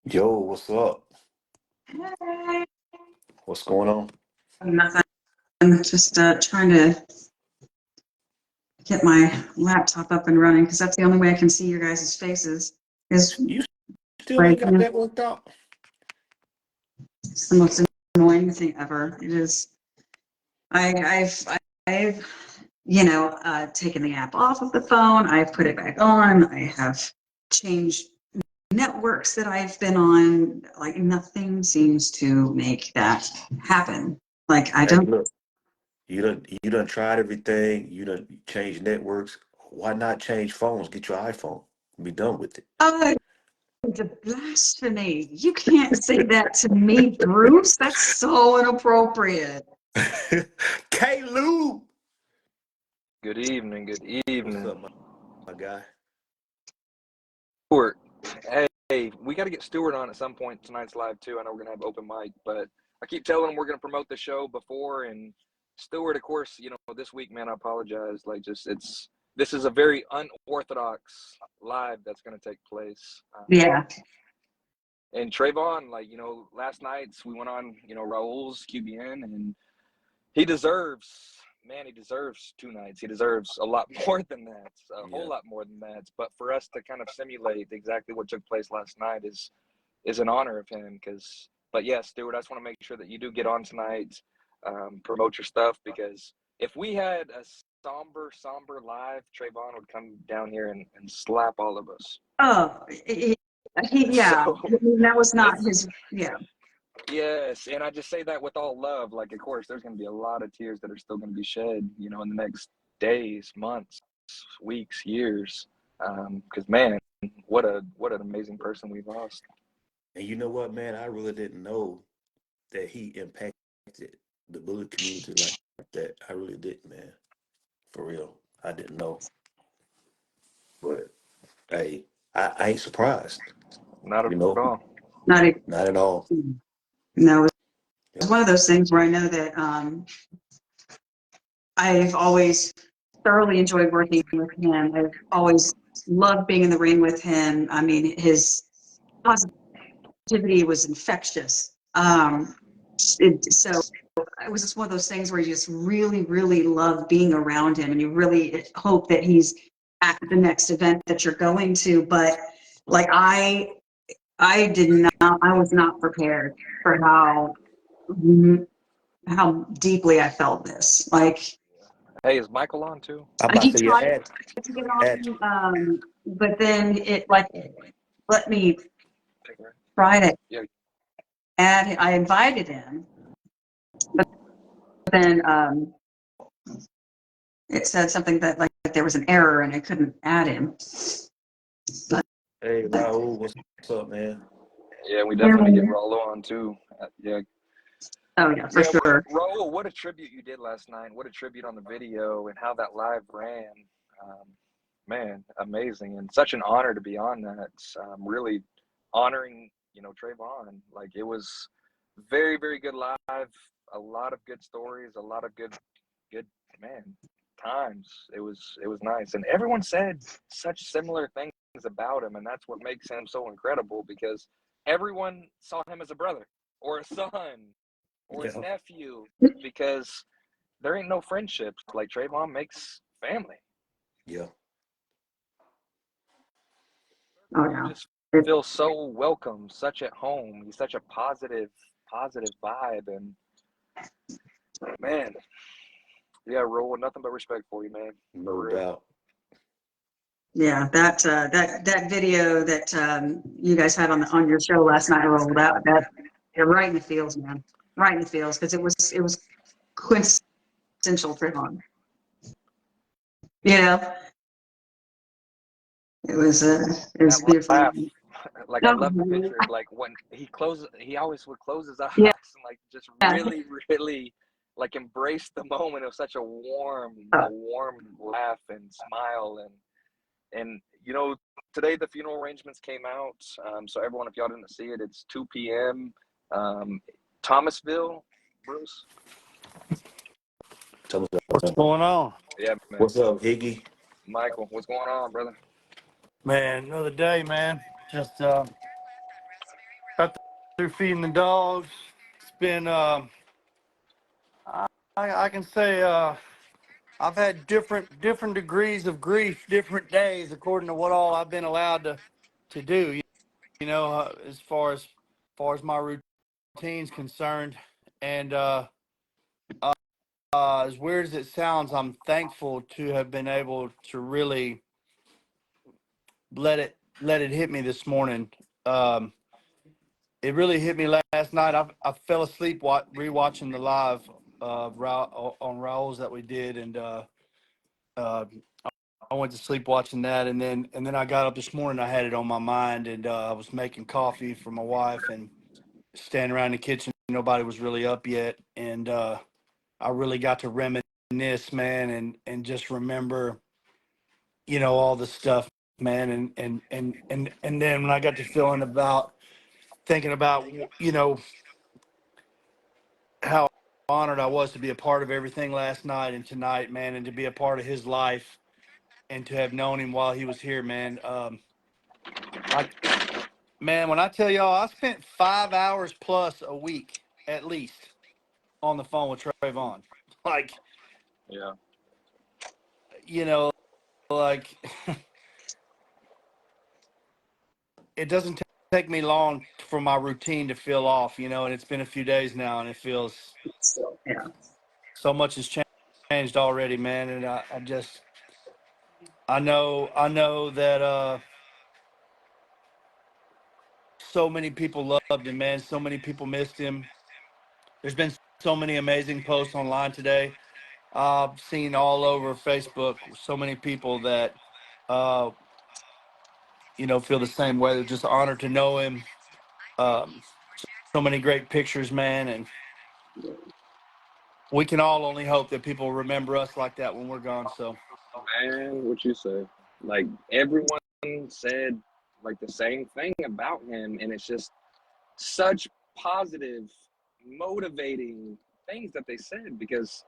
Yo, what's up? Hey. What's going on? Nothing. Just trying to get my laptop up and running because that's the only way I can see your guys' faces. Is You still like ain't got that worked out? it's the most annoying thing ever. It is. I've taken the app off of the phone. I've put it back on. I have changed networks that I've been on. Like nothing seems to make that happen. Like I Hey, don't. look, you done tried everything. You done changed networks. Why not change phones? Get your iPhone. Be done with Oh, the blasphemy. You can't say that to me, Bruce. That's so inappropriate. it. K. Lou, Good evening, good what's evening. up, my guy? Stuart, hey, we got to get Stuart on at some point tonight's live too. I know we're gonna have open mic, but I keep telling him we're gonna promote the show before. And Stuart, of course, this week, man, I apologize. This is a very unorthodox live that's gonna take place. Yeah. And Trevon, last night we went on, Raul's QBN, and he deserves. Man, he deserves 2 nights. He deserves a lot more than that, a whole lot more than that. But for us to kind of simulate exactly what took place last night is an honor of him. But yeah, Stuart, I just want to make sure that you do get on tonight, promote your stuff, because if we had a somber live, Trayvon would come down here and slap all of us. Oh, yeah. So That was not this, his. Yeah. yes, and I just say that with all love. Like, of course, there's going to be a lot of tears that are still going to be shed, in the next days, months, weeks, years. Because man, what an amazing person we lost. And you know what, man? I really didn't know that he impacted the bullet community like that. I really didn't, man. For real. I didn't know. But hey, I ain't surprised. Not at You know, all. Not even. not at all. No, it's Yeah. one of those things where I know that I've always thoroughly enjoyed working with him. I've always loved being in the ring with him. I mean, his positivity was infectious. So it was just one of those things where you just really, really love being around him, and you really hope that he's at the next event that you're going to. But like I was not prepared for how deeply I felt this. Like Hey, is Michael on too? I'm about he to say, yeah, tried to get add, on, but then it like let me try to Yeah. add. I invited him, but then it said something that like there was an error and I couldn't add him. But hey, Raul, what's up, man? Yeah, we definitely get Raul on too. Yeah. Oh yeah, for Yeah, sure. Raul, what a tribute you did last night. What a tribute on the video and how that live ran. Man, amazing. And such an honor to be on that. Really honoring, Trayvon. Like, it was very, very good live. A lot of good stories, a lot of good, man, times. It was nice. And everyone said such similar things about him. And that's what makes him so incredible, because everyone saw him as a brother or a son or his Yeah, nephew, because there ain't no friendships. Like, Trayvon makes family. yeah. Oh You yeah. just feel so welcome, such at home. He's such a positive vibe. And man, yeah, Raul, nothing but respect for you, man. No doubt. Yeah, that video that you guys had on your show last night, rolled out. That you're right in the feels, man. Right in the feels, because it was quintessential Trayvon. You know, it was That beautiful. laugh, like, I love the Oh, picture. Like, when he always would close his eyes yeah, and like just really, really like embrace the moment. It was such a warm laugh and smile. And today the funeral arrangements came out. So everyone, if y'all didn't see it, it's 2 p.m. Thomasville, Bruce. Tell me What's going on? Yeah, man. what's up, Higgy? Michael, what's going on, brother? Man, another day, man. Just through feeding the dogs. It's been, I can say, I've had different degrees of grief, different days, according to what all I've been allowed to do. You know, as far as my routine's concerned, and as weird as it sounds, I'm thankful to have been able to really let it hit me this morning. It really hit me last night. I fell asleep rewatching the live on Raul's that we did, and uh, I went to sleep watching that, and then I got up this morning. I had it on my mind, and I was making coffee for my wife and standing around the kitchen. Nobody was really up yet, and I really got to reminisce, man, and just remember, all the stuff, man, and then when I got to thinking about, how honored I was to be a part of everything last night and tonight, man, and to be a part of his life and to have known him while he was here, man. Like, man, when I tell y'all, I spent 5 hours plus a week at least on the phone with Trevon. Like, Yeah. you know, like it doesn't take me long for my routine to feel off, and it's been a few days now, and it feels So, yeah. so much has changed already, man. And I know that so many people loved him, man. So many people missed him. There's been so many amazing posts online today. I've seen all over Facebook so many people that uh, feel the same way. They're just honored to know him. Um, so many great pictures, man, and we can all only hope that people remember us like that when we're gone. So, Man, what you say? Like everyone said like the same thing about him, and it's just such positive, motivating things that they said because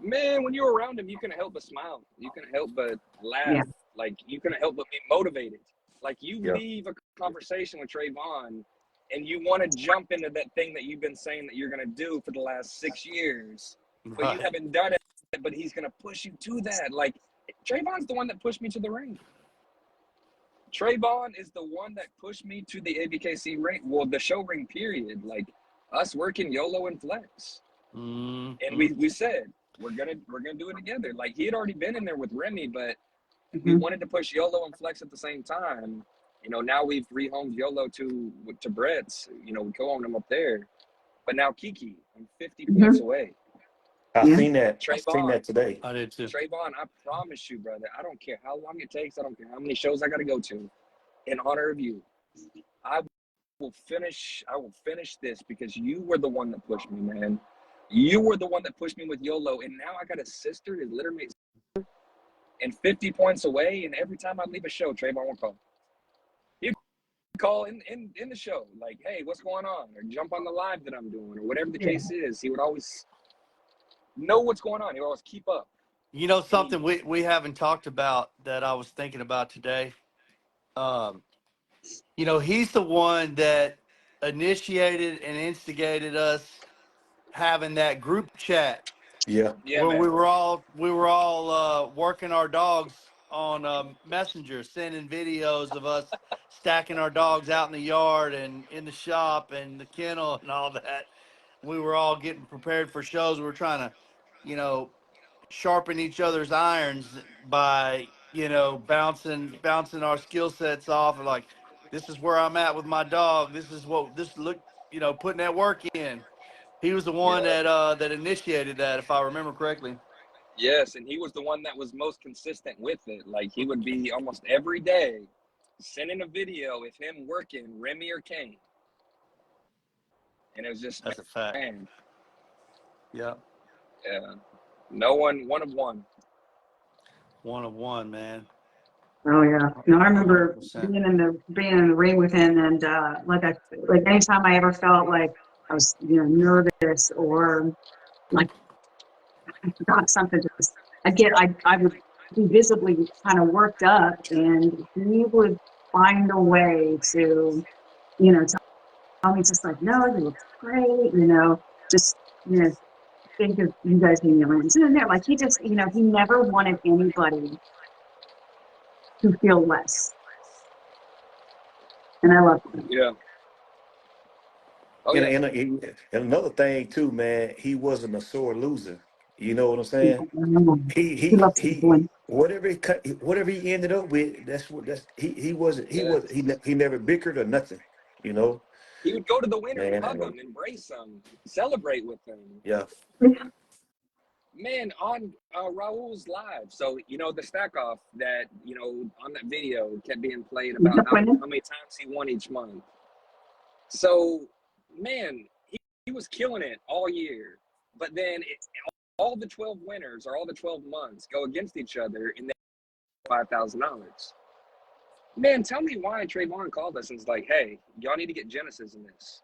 man, when you're around him, you couldn't help but smile. You couldn't help but Yeah. laugh. Like you couldn't help but be motivated. Like you Yeah. leave a conversation with Trevon and you want to jump into that thing that you've been saying that you're gonna do for the last 6 years, but you right. haven't done it, but he's gonna push you to that. Like Trayvon's the one that pushed me to the ring. Trayvon is the one that pushed me to the ABKC ring. Well, the show ring period. Like us working YOLO and Flex. Mm-hmm. And we said we're gonna do it together. Like he had already been in there with Remy, but we Mhm. wanted to push YOLO and Flex at the same time. Now we've rehomed YOLO to Brett's. We co-owned them up there. But now Kiki, I'm 50 points Mhm. away. I Yeah. seen that. I seen Trayvon, that today. I did too. Trayvon, I promise you, brother. I don't care how long it takes. I don't care how many shows I got to go to. In honor of you, I will finish. I will finish this because you were the one that pushed me, man. You were the one that pushed me with YOLO, and now I got a sister, his litter mate, and 50 points away. And every time I leave a show, Trayvon will call. He'd call in the show, like, "Hey, what's going on?" Or jump on the live that I'm doing, or whatever the Yeah. case is. He would always know what's going on. He would always keep up. Something we haven't talked about that I was thinking about today. Um, he's the one that initiated and instigated us having that group chat Yeah. Yeah, where man. we were all working our dogs on Messenger, sending videos of us stacking our dogs out in the yard and in the shop and the kennel and all that. We were all getting prepared for shows. We were trying to, you know, sharpen each other's irons by, bouncing our skill sets off, and like, this is where I'm at with my dog. This is what this look, putting that work in. He was the one Yeah. that initiated that, if I remember correctly. Yes, and he was the one that was most consistent with it. Like he would be almost every day sending a video of him working Remy or Kane. And it was just, That's a fact. man, Yeah, yeah. No one of one. one of one, man. Oh yeah. No, I remember 100%. being in the ring with him, and like anytime I ever felt like I was nervous or like I forgot something, I would be visibly kind of worked up, and he would find a way to He's just like, no, you look great, you know, just, you know, think of you guys being your rings. And there, like, he just, you know, he never wanted anybody to feel less. And I love him. Yeah. Oh, yeah. And another thing too, man, he wasn't a sore loser. You know what I'm saying? He loves to He win. whatever he ended up with, he wasn't Yes. he never bickered or nothing. You know, He would go to the winner, man. hug him, embrace him, celebrate with him. Yeah. Man, on Raul's live. So, you know, the stack off that, you know, on that video kept being played about how many times he won each month. So, man, he was killing it all year. But then all the 12 winners or all the 12 months go against each other and they $5,000. Man, tell me why Trevon called us and was like, hey, y'all need to get Genesis in this.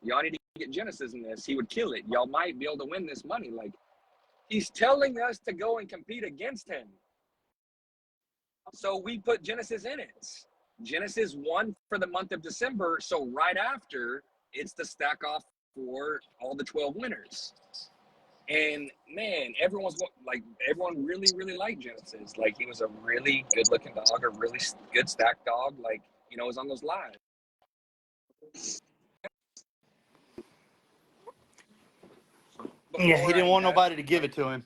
Y'all need to get Genesis in this. He would kill it. Y'all might be able to win this money. Like, he's telling us to go and compete against him. So we put Genesis in it. Genesis won for the month of December. So right after, it's the stack off for all the 12 winners. And man, everyone really, really liked Genesis. Like, he was a really good looking dog, a really good stack dog. Like, you know, was on those lives. Yeah, he didn't want nobody to give it to him.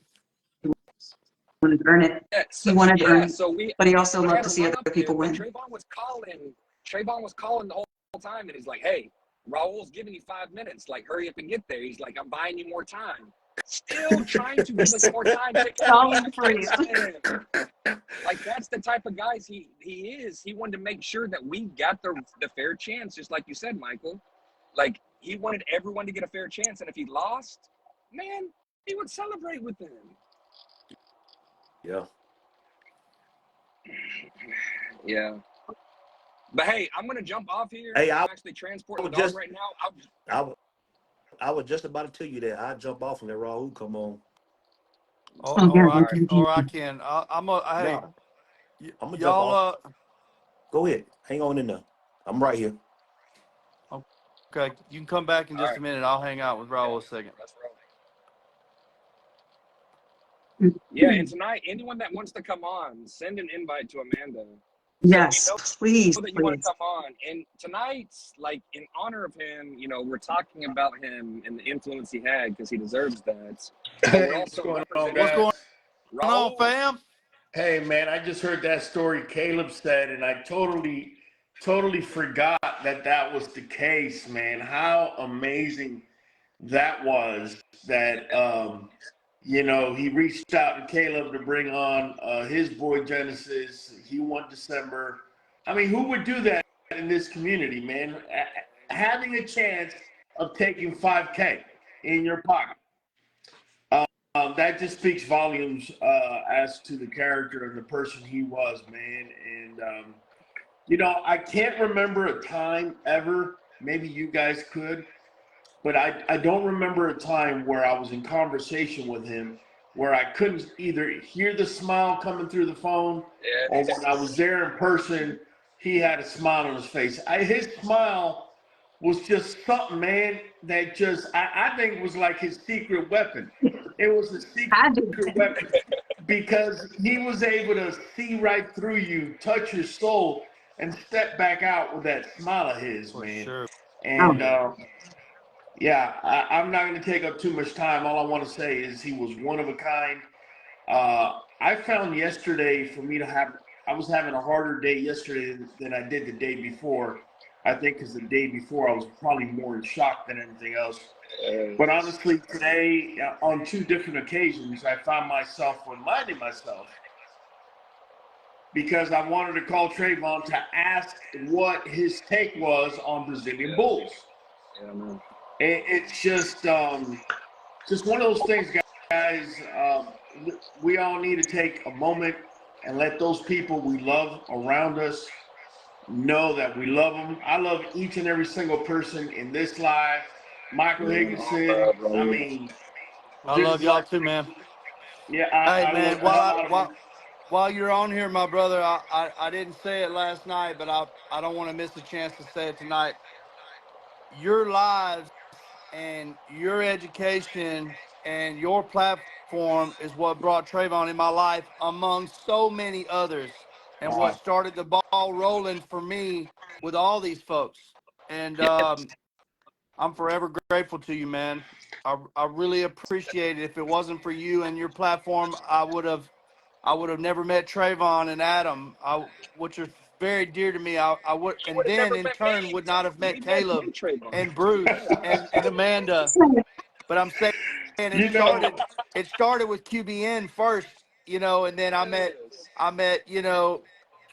Wanted to earn it. Yeah, He wanted to earn it. so But he also we loved had to a see run other up people there, but win. Trevon was calling the whole time, and he's like, hey, Raul's giving you 5 minutes. Like, hurry up and get there. He's like, I'm buying you more time. Still trying to give us more time. All for you. Like, that's the type of guys he is. He wanted to make sure that we got the fair chance, just like you said, Michael. Like, he wanted everyone to get a fair chance, and if he lost, man, he would celebrate with them. Yeah. Yeah. But hey, I'm gonna jump off here. Hey, I'm actually transporting the dog right now. I was just about to tell you that I jump off and let Raul come on. Or I Okay. can. Hey, No, I'm gonna jump off. y'all. Go ahead. Hang on in there. I'm right here. Okay, you can come back in All just right. a minute. I'll hang out with Raul a second. Let's roll. Yeah, and tonight, anyone that wants to come on, send an invite to Amanda. Yes, So please, that you want to please. come on. And tonight's, like, in honor of him, you know, we're talking about him and the influence he had because he deserves that. But we're also representing What's going on, Raul. fam? Hey, man, I just heard that story Caleb said, and I totally forgot that was the case, man. How amazing that was that, you know, he reached out to Caleb to bring on his boy Genesis. He won December. I mean, who would do that in this community, man? Having a chance of taking 5K in your pocket. That just speaks volumes as to the character and the person he was, man. And, you know, I can't remember a time ever, maybe you guys could, but I don't remember a time where I was in conversation with him where I couldn't either hear the smile coming through the phone or when I was there in person, he had a smile on his face. His smile was just something, man, that just, I think was like his secret weapon. It was a secret weapon because he was able to see right through you, touch your soul, and step back out with that smile of his, man. Sure. And yeah, I'm not going to take up too much time. All I want to say is he was one of a kind. I found yesterday for me to have, I was having a harder day yesterday than I did the day before. I think because the day before I was probably more in shock than anything else. But honestly, today, on 2 different occasions, I found myself reminding myself because I wanted to call Trevon to ask what his take was on Brazilian bulls. Yeah, man. It's just one of those things, guys. We all need to take a moment and let those people we love around us know that we love them. I love each and every single person in this live. Michael Higginson, I mean, I love y'all too, man. Yeah, Hey, I man, love the hell out of him. while you're on here, my brother, I didn't say it last night, but I don't want to miss a chance to say it tonight. your lives and your education and your platform is what brought Trevon in my life, among so many others, and what Wow. started the ball rolling for me with all these folks. And I'm forever grateful to you, man. I really appreciate it. If it wasn't for you and your platform, I would have never met Trevon and Adam, which are very dear to me. I would, You and would have then never in met turn me. would not have met We met Caleb you, Trayvon. and Bruce and Amanda. But I'm saying it You know, started. It started with QBN first, and then Yes. I met,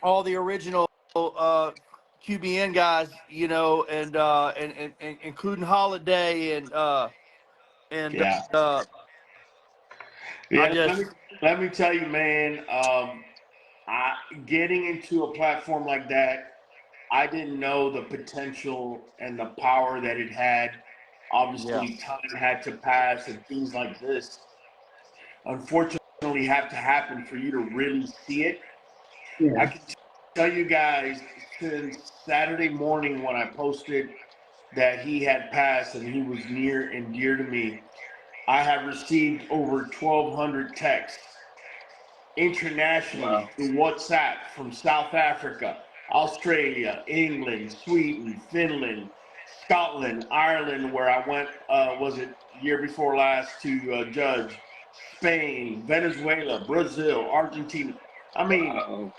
all the original QBN guys, and including Holiday and yeah, I yeah. Let me just let me tell you, man. I getting into a platform like that, I didn't know the potential and the power that it had. yeah. Obviously, time had to pass, and things like this, unfortunately, have to happen for you to really see it. I Yeah. can tell you guys since Saturday morning when I posted that he had passed and he was near and dear to me, I have received over 1,200 texts internationally Wow. through WhatsApp from South Africa, Australia, England, Sweden, Finland, Scotland, Ireland, where I went, was it year before last to judge, Spain, Venezuela, Brazil, Argentina. I mean, Wow.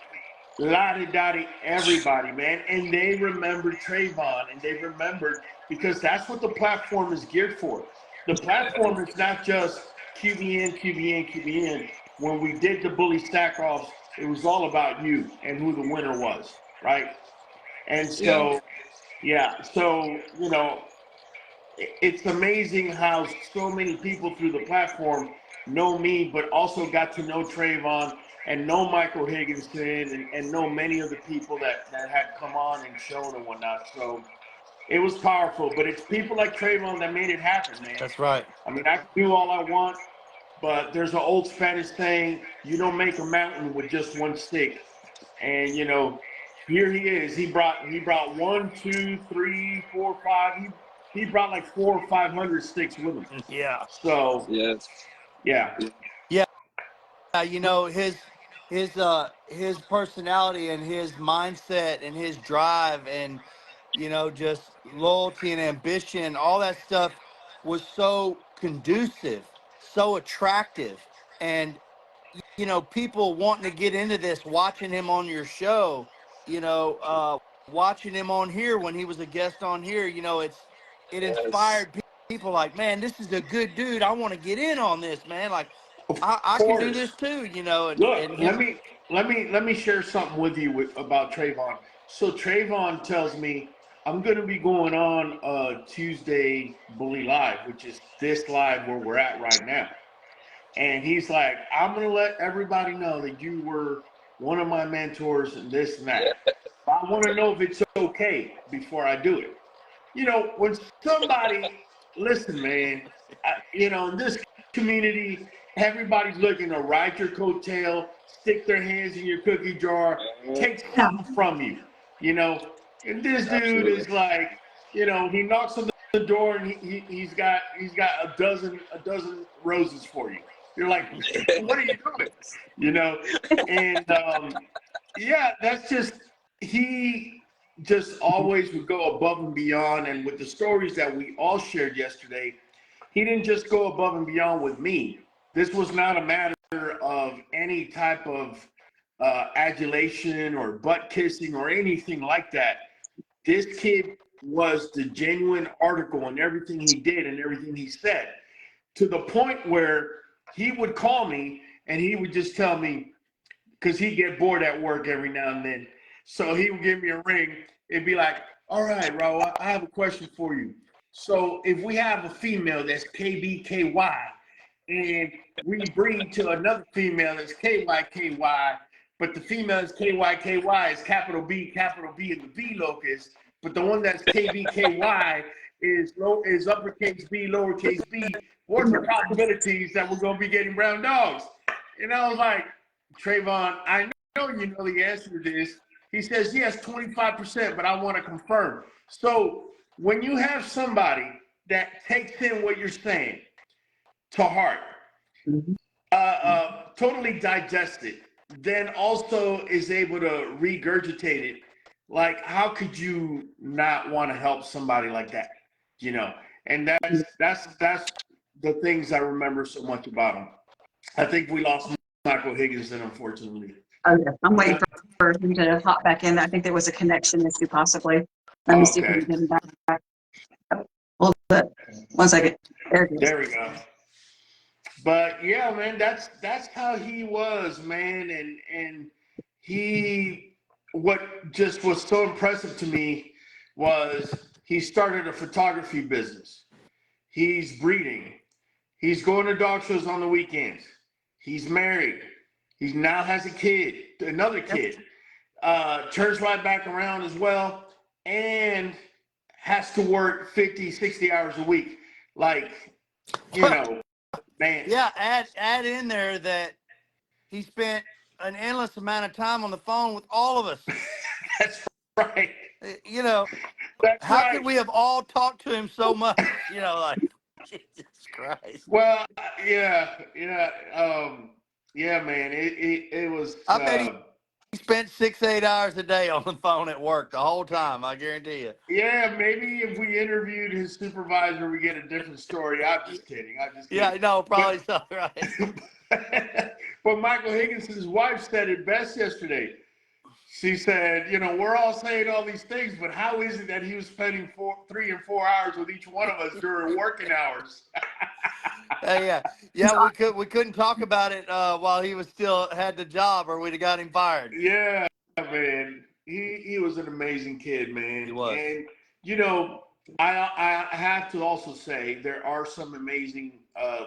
Lottie Dottie, everybody, man. And they remembered Trayvon and they remembered because that's what the platform is geared for. The platform is not just QBN, QBN, QBN. When we did the bully stack offs, it was all about you and who the winner was, right? And Yeah. so, yeah, so, it's amazing how so many people through the platform know me, but also got to know Trayvon and know Michael Higginson and know many of the people that had come on and shown and whatnot. So it was powerful, but it's people like Trayvon that made it happen, man. That's right. I mean, I can do all I want, but there's an old Spanish saying, you don't make a mountain with just one stick. And here he is. He brought one, two, three, four, five. He brought like 400 or 500 sticks with him. Yeah. So Yes. yeah, Yeah. His personality and his mindset and his drive and just loyalty and ambition, all that stuff was so conducive, so attractive. And people wanting to get into this, watching him on your show, watching him on here when he was a guest on here, it Yes. inspired people like, man, this is a good dude. I want to get in on this, man. Like, of I can do course. this too, and Look, let him. me let me share something with you about Trayvon. So Trayvon tells me I'm going to be going on Tuesday Bully Live, which is this live where we're at right now. And he's like, I'm going to let everybody know that you were one of my mentors and this and that. Yeah. But I want to know if it's okay before I do it. When somebody, listen, man, in this community, everybody's looking to ride your coattail, stick their hands in your cookie jar, take Yeah. something from you, you know. And this dude Absolutely. is like, he knocks on the door and he's got a dozen roses for you. You're like, what are you doing? You know, and yeah, that's just he just always would go above and beyond. And with the stories that we all shared yesterday, he didn't just go above and beyond with me. This was not a matter of any type of adulation or butt kissing or anything like that. This kid was the genuine article in everything he did and everything he said, to the point where he would call me and he would just tell me, because he'd get bored at work every now and then. So he would give me a ring. It'd be like, all right, Raul, I have a question for you. So if we have a female that's KBKY and we breed to another female that's KYKY, but the female is KYKY is capital B in the V locus, but the one that's KBKY is uppercase B, lowercase b. What's the probabilities that we're going to be getting brown dogs? And I was like, Trayvon, I know you know the answer to this. He says, yes, 25%, but I want to confirm. So when you have somebody that takes in what you're saying to heart, Mhm. totally digest it, then also is able to regurgitate it. Like, how could you not want to help somebody like that? You know, and that's the things I remember so much about him. I think we lost Michael Higginson, unfortunately. Okay, I'm waiting for him to hop back in. I think there was a connection issue possibly. Let me see if we Okay, can get him back. Hold it. 1 second. There it is. there we go. But yeah, man, that's how he was, man, and he, what just was so impressive to me was he started a photography business. He's breeding. He's going to dog shows on the weekends. He's married. He now has a kid, another kid. Turns right back around as well, and has to work 50, 60 hours a week. Like, you know, man. Yeah, add in there that he spent an endless amount of time on the phone with all of us. That's right. You know, That's how right. could we have all talked to him so much? You know, like Jesus Christ. Well, yeah, man. It was. I bet he spent 6-8 hours a day on the phone at work the whole time. I guarantee you. Yeah, maybe if we interviewed his supervisor, we get a different story. I'm just kidding. I'm just kidding. Yeah, no, probably so, right. But Michael Higginson's wife said it best yesterday. She said, you know, we're all saying all these things, but how is it that he was spending 3 and 4 hours with each one of us during working hours? Yeah. We couldn't talk about it while he was still had the job, or we'd have got him fired. Yeah, man. He was an amazing kid, man. He was. And you know, I have to also say there are some amazing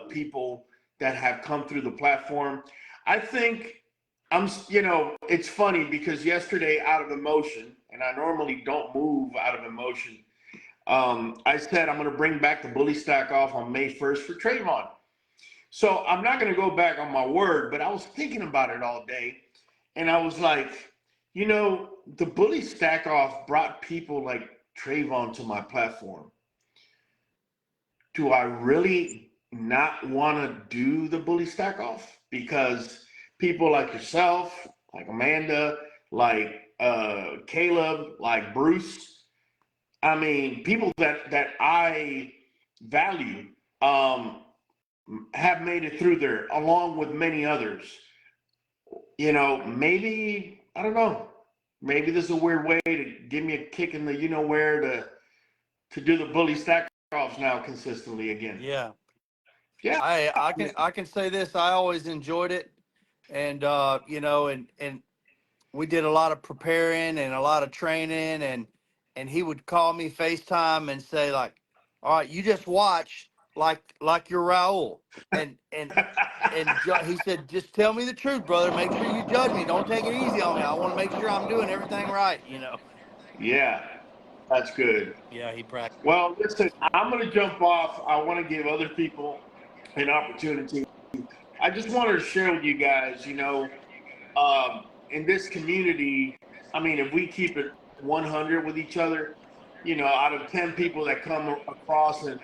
people that have come through the platform. I think it's funny because yesterday, out of emotion, and I normally don't move out of emotion, I said I'm going to bring back the bully stack off on May 1st for Trevon. So I'm not going to go back on my word, but I was thinking about it all day. And I was like, you know, the bully stack off brought people like Trevon to my platform. Do I really not want to do the bully stack off? Because people like yourself, like Amanda, like Caleb, like Bruce, I mean, people that I value, have made it through there along with many others. You know, maybe, I don't know, maybe this is a weird way to give me a kick in the you know where to do the bully stack offs now consistently again. Yeah. Yeah. I can say this. I always enjoyed it. And you know, and we did a lot of preparing and a lot of training, and he would call me FaceTime and say, like, all right, you just watch like you're Raul. And he said, just tell me the truth, brother. Make sure you judge me. Don't take it easy on me. I want to make sure I'm doing everything right, you know. Yeah, that's good. Yeah, he practiced. Well, listen, I'm going to jump off. I want to give other people an opportunity. I just wanted to share with you guys, you know, in this community, I mean, if we keep it 100 with each other, you know, out of 10 people that come across and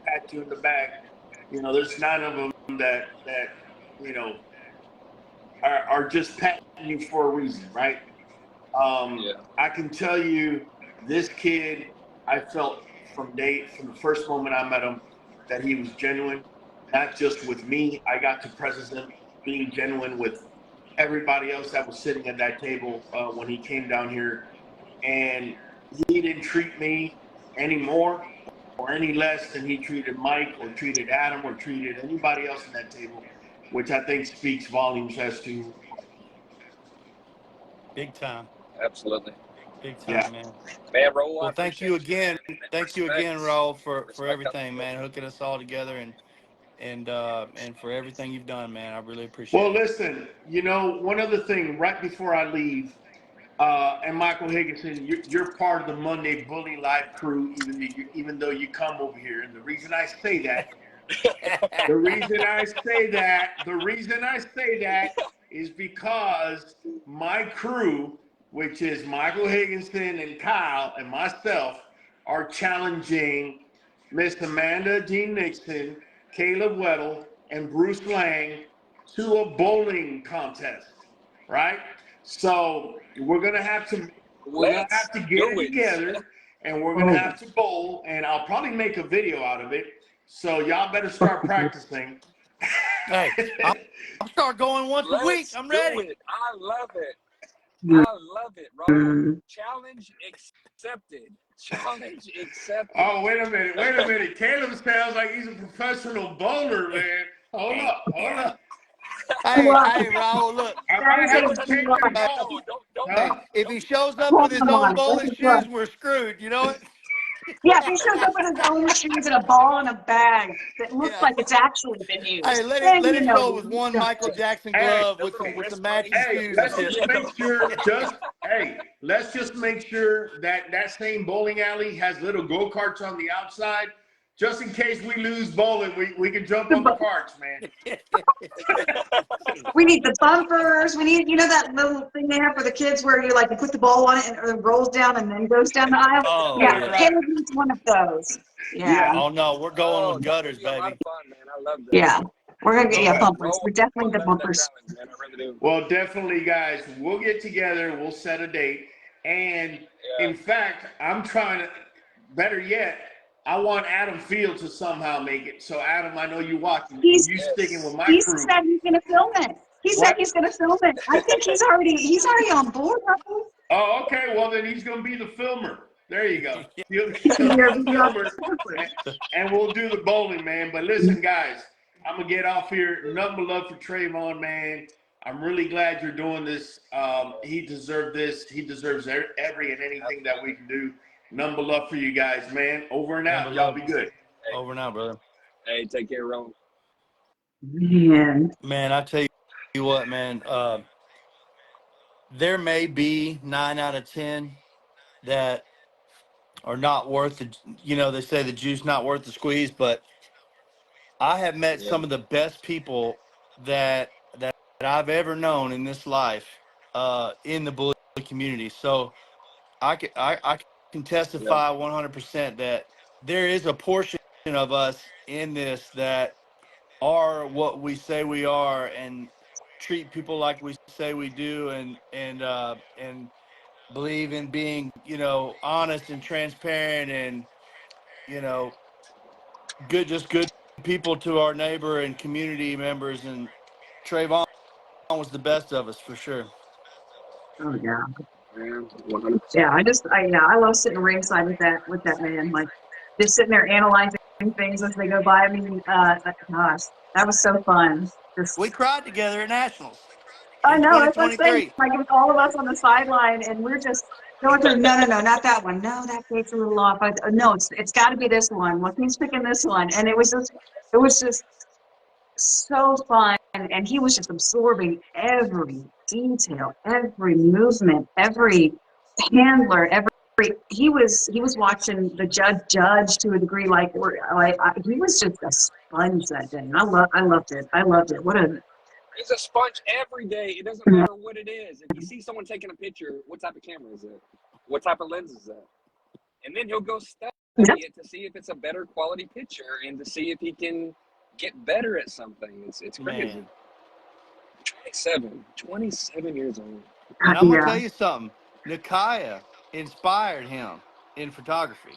pat you in the back, you know, there's 9 of them that you know, are just patting you for a reason, right? Yeah. I can tell you, this kid, I felt from the first moment I met him that he was genuine, not just with me. I got to presence him being genuine with everybody else that was sitting at that table when he came down here, and he didn't treat me any more or any less than he treated Mike or treated Adam or treated anybody else at that table, which I think speaks volumes as to. Big time. Absolutely. Big time, Yeah. man. Man, Raul, I Well, appreciate you, man. And thank you again, respect. Raul, for Respect how everything, you man, hooking us all together, and for everything you've done, man. I really Well, appreciate it. listen, you know, one other thing right before I leave, and Michael Higginson, you're part of the Monday Bully Live crew, even though you come over here. And the reason I say that, is because my crew, which is Michael Higginson and Kyle and myself, are challenging Miss Amanda Jean Nixon, Caleb Weddle, and Bruce Lang to a bowling contest, right? So we're gonna have to Let's get do it it. together, and we're gonna have to bowl, and I'll probably make a video out of it. So y'all better start practicing. Hey, I'll start going once a week. Let's I'm do ready. it. I love it. I love it, bro. Challenge accepted. Challenge accepted. Oh, wait a minute. Caleb sounds like he's a professional bowler, man. Hold up. Hey, Raul, look. I That might is have a to take you to golf. Don't Hey, Huh? if he shows up Hold with his own on. bowling shoes, we're screwed. You know it? Yeah, he shows up with his own shoes and a ball in a bag that looks Yeah. like it's actually been used. Hey, let Then him you know show up with one he's Michael Jackson Hey, glove the with little some wrist matching brace. hey, shoes and let's shit. just make sure, let's just make sure that that same bowling alley has little go-karts on the outside. Just in case we lose bowling, we can jump on the carts, man. We need the bumpers. We need, that little thing they have for the kids where you like you put the ball on it and it rolls down and then goes down the aisle. Oh, Yeah, yeah. Caleb needs one of those. Yeah. Yeah, Oh, no, we're going with That would gutters, be a lot baby. of fun, man. I love that. yeah. We're gonna get Okay. bumpers. We're definitely the That bumpers. challenge, man. I really do. Well, definitely, guys. We'll get together. We'll set a date. And in fact, I'm trying to, better yet, I want Adam Field to somehow make it. So, Adam, I know you're watching. He's You sticking with my he crew. said he's gonna film it. He said What? he's gonna film it. I think he's already on board. Oh, okay. Well, then he's going to be the filmer. There you go. He'll be Your the videographer. filmer, and we'll do the bowling, man. But listen, guys, I'm going to get off here. Nothing but love for Trevon, man. I'm really glad you're doing this. He deserved this. He deserves every and anything that we can do. Nothing but love for you guys, man. Over and out. Y'all be good. Over now, brother. Hey, take care, Ron. Man, Man, I tell you what, man. There may be 9 out of 10 that are not worth the. They say the juice not worth the squeeze, but I have met some of the best people that I've ever known in this life in the bully community. So I can testify 100% that there is a portion of us in this that are what we say we are and treat people like we say we do and believe in being honest and transparent and you know good people to our neighbor and community members, and Trayvon was the best of us for sure. oh yeah, Yeah, 100%. yeah. I love sitting ringside with that man, like just sitting there analyzing things as they go by. I mean, gosh, that was so fun. Just We cried together at Nationals I in know, that's what I'm saying. 2023. Like, it's all of us on the sideline, and we're just going through, no, not that one. No, that gate's a little off. No, it's got to be this one. Well, he's picking this one. And it was just so fun. And he was just absorbing every detail, every movement, every handler, he was watching the judge to a degree, like, he was just a sponge that day. I loved it. I loved it. He's a sponge every day. It doesn't matter what it is. If you see someone taking a picture, what type of camera is it? What type of lens is that? And then he'll go study it to see if it's a better quality picture and to see if he can get better at something. It's crazy. Man. 27 years old. And I'm gonna tell you something. Nikaya inspired him in photography.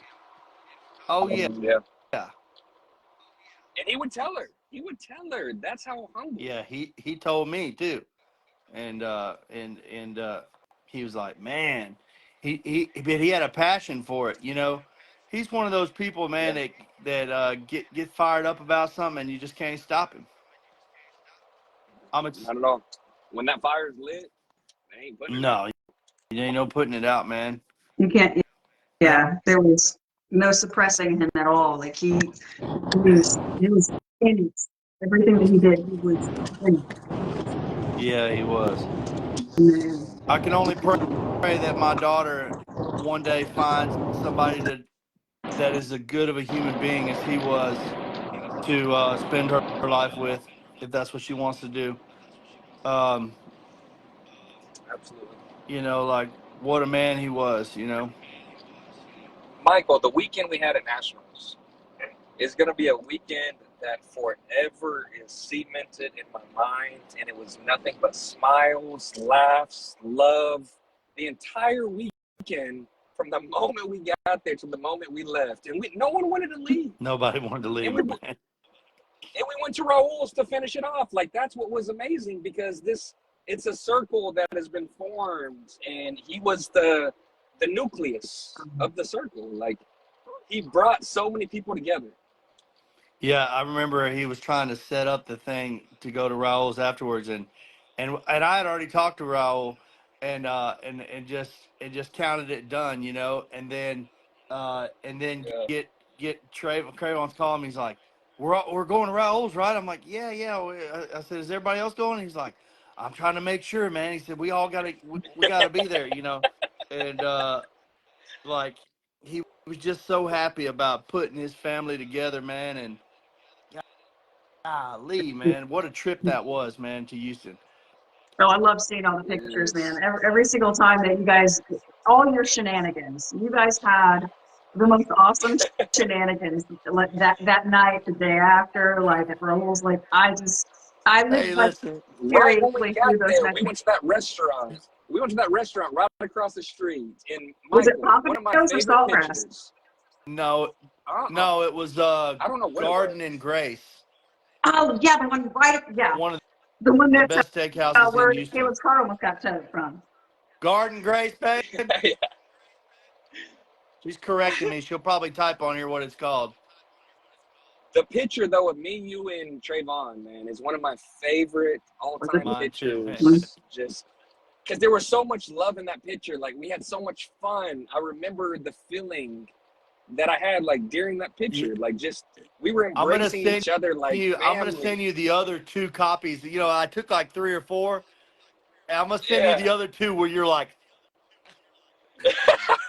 Oh yeah. And he would tell her. That's how humble. Yeah, he told me too. And he was like, man, but he had a passion for it, He's one of those people, man, that get fired up about something and you just can't stop him. Not at all. When that fire is lit, they ain't putting it out. No, you ain't no putting it out, man. You can't. Yeah, there was no suppressing him at all. Like he was in it. Everything that he did, he was in it. Yeah, he was. Man. I can only pray that my daughter one day finds somebody that is as good of a human being as he was to spend her life with, if that's what she wants to do. Absolutely. Like what a man he was, Michael, the weekend we had at Nationals is going to be a weekend that forever is cemented in my mind, and it was nothing but smiles, laughs, love, the entire weekend from the moment we got there to the moment we left, and no one wanted to leave. Nobody wanted to leave, And we man. went to Raul's to finish it off. Like, that's what was amazing, because it's a circle that has been formed, and he was the nucleus of the circle. Like, he brought so many people together. Yeah, I remember he was trying to set up the thing to go to Raul's afterwards, and I had already talked to Raul, and just counted it done, you know, and then Yeah. get Trayvon's calling me. He's like, we're going to Raul's, right? I'm like, yeah. I said, is everybody else going? He's like, I'm trying to make sure, man. He said, we all we gotta be there, you know, and like he was just so happy about putting his family together, man, and golly, man, what a trip that was, man, to Houston. Oh, I love seeing all the pictures, man. Yes. Every single time that you guys, all your shenanigans, you guys had the most awesome shenanigans. Like that night, the day after, like at Raul's, like I lived Hey, like listen, Right when we seriously got through those there, nights. we went to that restaurant. We went to that restaurant right across the street. And Was it Michael, one of my Pompadours or favorite Saltgrass? pictures. no, it was I don't know what Garden it and was. Grace, Oh yeah, the one right, yeah, one of the one the that's best steakhouses in where Houston. Caleb's car almost got towed from. Garden Grace, babe. Yeah. She's correcting me. She'll probably type on here what it's called. The picture, though, of me, you, and Trayvon, man, is one of my favorite all-time Mine too, man. pictures. Just because there was so much love in that picture. Like, we had so much fun. I remember the feeling that I had, like, during that picture. Like, just, we were I'm gonna embracing send each other like I'm gonna family. send you the other 2 copies. You know, I took like 3 or 4. And I'm gonna send you the Yeah. other 2 where you're like,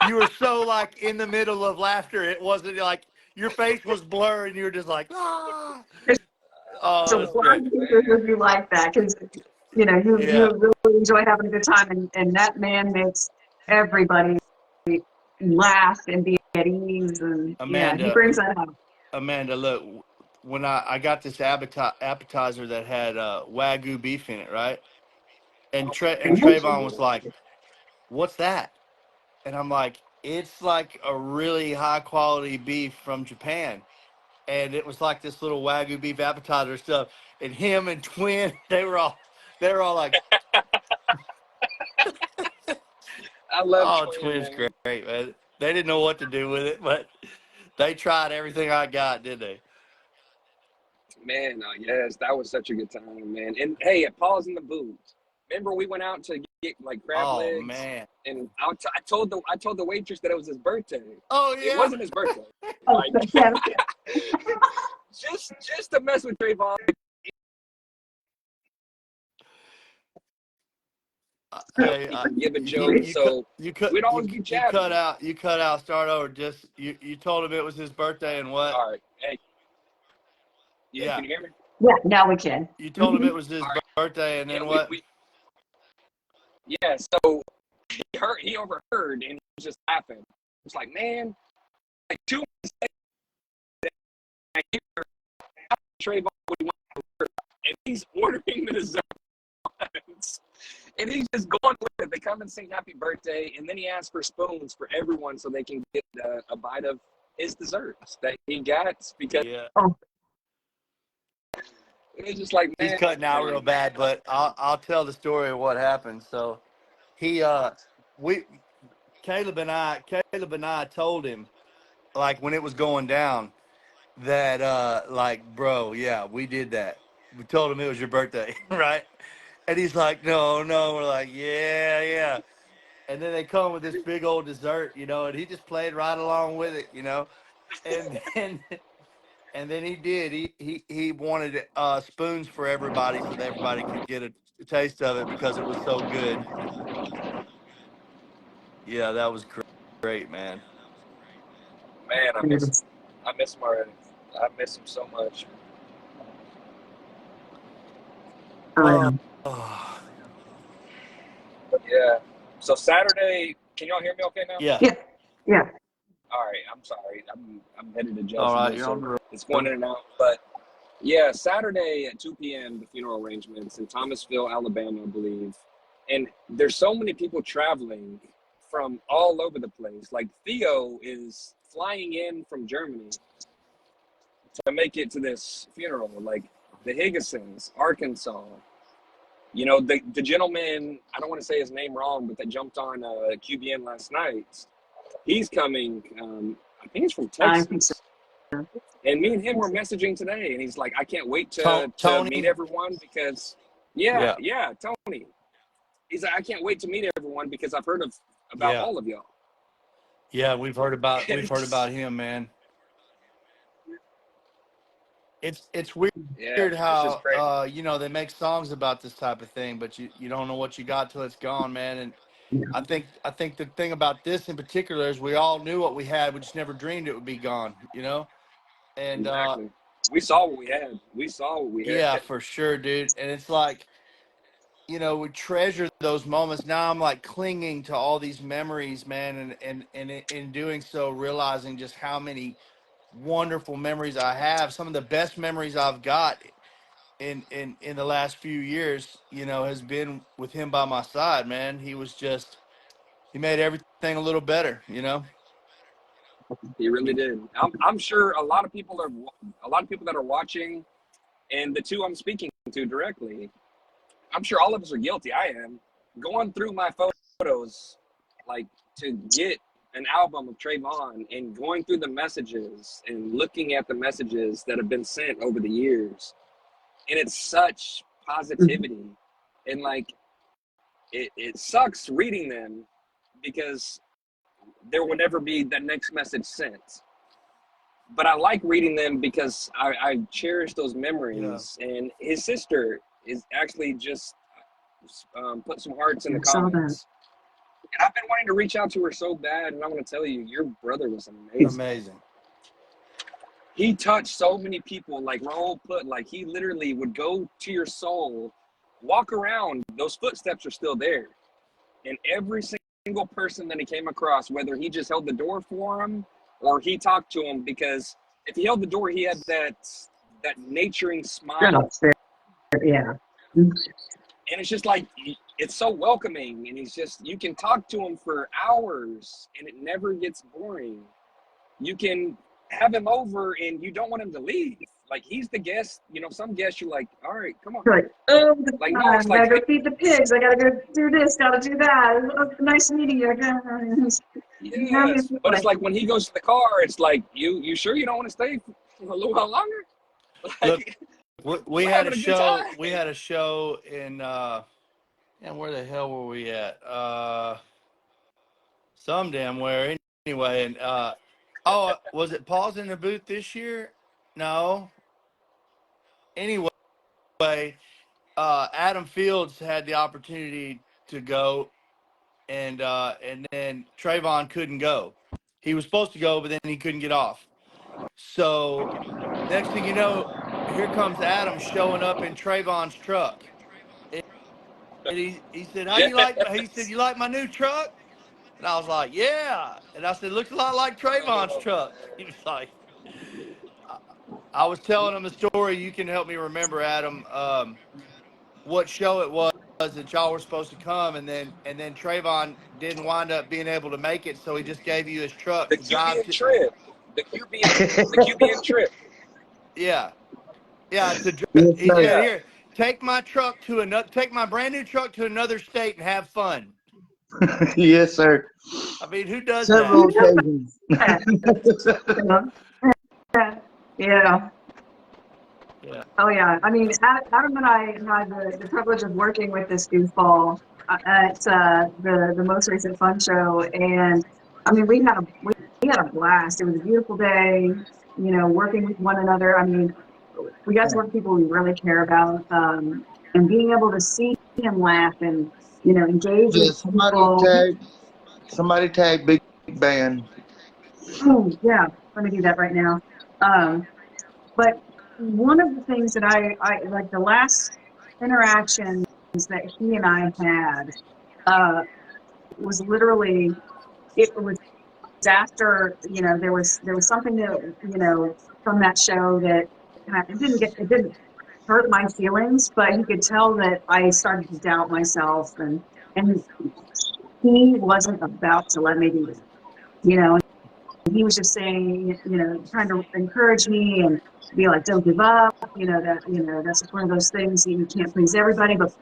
you were so like in the middle of laughter. It wasn't like your face was blurred and you were just like, ah. Oh, So that's why great. would you like that? Because you Yeah, really enjoy having a good time, and that man makes everybody laugh and be at ease, and yeah, he Amanda, brings that out. look, when I got this appetizer that had Wagyu beef in it, right? And Trayvon was like, "What's that?" And I'm like, "It's like a really high quality beef from Japan." And it was like this little Wagyu beef appetizer stuff. And him and Twin, they were all like, I love "Oh, Twin, Twin's man. great, man." They didn't know what to do with it, but they tried everything I got, didn't they? Man, yes, that was such a good time, man. And hey, at Paul's in the Booth, remember we went out to get like crab Oh legs, man. and I told the waitress that it was his birthday. Oh It yeah. wasn't his birthday. Oh, Like, yeah. just to mess with Trayvon. Hey, Forgive a joke, so we'd always be you chatting. cut out. Start over. Just you told him it was his birthday and what? All right, hey, yeah, Yeah. can you hear me? Yeah, now we can. You told him Mhm. it was his All right, birthday and yeah, then what? yeah. So he overheard, and he was just laughing. It's like, man, like 2 months later, I hear Trayvon what he wants, and he's ordering the desserts. And he's just going with it. They come and sing happy birthday, and then he asks for spoons for everyone so they can get a bite of his desserts that he got, because Yeah. Oh, it's just like, He's man, cutting out real bad, but I'll tell the story of what happened. So he Caleb and I told him, like, when it was going down, that like, bro, yeah, we did that. We told him it was your birthday, right? And he's like, no. We're like, yeah. And then they come with this big old dessert, you know, and he just played right along with it, you know. And then he did. He wanted spoons for everybody so that everybody could get a taste of it because it was so good. Yeah, that was great, man. man, I miss him already. I miss him so much. Oh, yeah. But yeah. So Saturday, can y'all hear me okay now? yeah. Yeah, yeah. All right, I'm sorry. I'm headed to All right, Jacksonville, you're on so the it's going in road. and out. But yeah, Saturday at 2 p.m. the funeral arrangements in Thomasville, Alabama, I believe. And there's so many people traveling from all over the place. Like Theo is flying in from Germany to make it to this funeral. Like the Higginsons, Arkansas. You know, the gentleman, I don't want to say his name wrong, but that jumped on QBN last night. He's coming, I think he's from I think so. Texas. And me and him were messaging today, and he's like, I can't wait to meet Tony. everyone because, Yeah. Tony. He's like, I can't wait to meet everyone because I've heard about Yeah. all of y'all. Yeah, we've heard about him, man. It's weird Yeah, it's just crazy. how you know, they make songs about this type of thing, but you don't know what you got till it's gone, man. And I think the thing about this in particular is we all knew what we had, we just never dreamed it would be gone, you know? And Exactly. We saw what we had. We saw what we yeah, had. for sure, dude. And it's like, you know, we treasure those moments. Now I'm like clinging to all these memories, man, and in doing so realizing just how many wonderful memories I have. Some of the best memories I've got in the last few years, you know, has been with him by my side, man. He made everything a little better, you know. He really did. I'm sure a lot of people that are watching, and the two I'm speaking to directly, I'm sure all of us are guilty. I am going through my photos, like to get an album of Trevon and going through the messages and looking at the messages that have been sent over the years. And it's such positivity. And like, it sucks reading them because there will never be that next message sent. But I like reading them because I cherish those memories. Yeah. And his sister is actually just put some hearts in the comments. And I've been wanting to reach out to her so bad, and I'm going to tell you, your brother was amazing. He touched so many people, like Raul put, like he literally would go to your soul, walk around, those footsteps are still there. And every single person that he came across, whether he just held the door for him or he talked to him, because if he held the door, he had that naturing smile. Yeah. And it's just like, it's so welcoming, and he's just, you can talk to him for hours and it never gets boring. You can have him over and you don't want him to leave. Like, he's the guest, you know, some guests you're like, all right, come on. Like, oh, like, no, it's I like, gotta go feed the pigs. I gotta go do this, gotta do that. Oh, nice meeting you. Yes, but it's like when he goes to the car, it's like, you sure you don't want to stay for a little while longer? Like, look, we had a show. We had a show in and where the hell were we at? Some damn where anyway. And oh, was it Paul's in the booth this year? No. Anyway, Adam Fields had the opportunity to go, and then Trevon couldn't go. He was supposed to go, but then he couldn't get off. So next thing you know, here comes Adam showing up in Trayvon's truck. And he said, "How you like?" He said, "You like my new truck?" And I was like, "Yeah." And I said, "Looks a lot like Trayvon's truck." He was like, I was telling him a story. You can help me remember, Adam, what show it was that y'all were supposed to come, and then Trayvon didn't wind up being able to make it, so he just gave you his truck the to drive QBN to. trip. The QBN trip. Yeah. Yeah, Yes, he sir. said, "Here, take my brand new truck to another state and have fun." Yes, sir. I mean, who does Several that? occasions. Yeah. Yeah. Oh, yeah. I mean, Adam and I had the privilege of working with this goofball at the most recent fun show. And I mean, we had a blast. It was a beautiful day, you know, working with one another. I mean, we got to work with people we really care about, and being able to see him laugh and, you know, engage Yeah, with people. somebody tag Big Band. Oh, yeah, let me do that right now. But one of the things that I like, the last interactions that he and I had was literally, it was after, there was something that, from that show that it didn't hurt my feelings, but he could tell that I started to doubt myself, and he wasn't about to let me do that. He was just saying, trying to encourage me and be like, don't give up, that's just one of those things, you can't please everybody, but,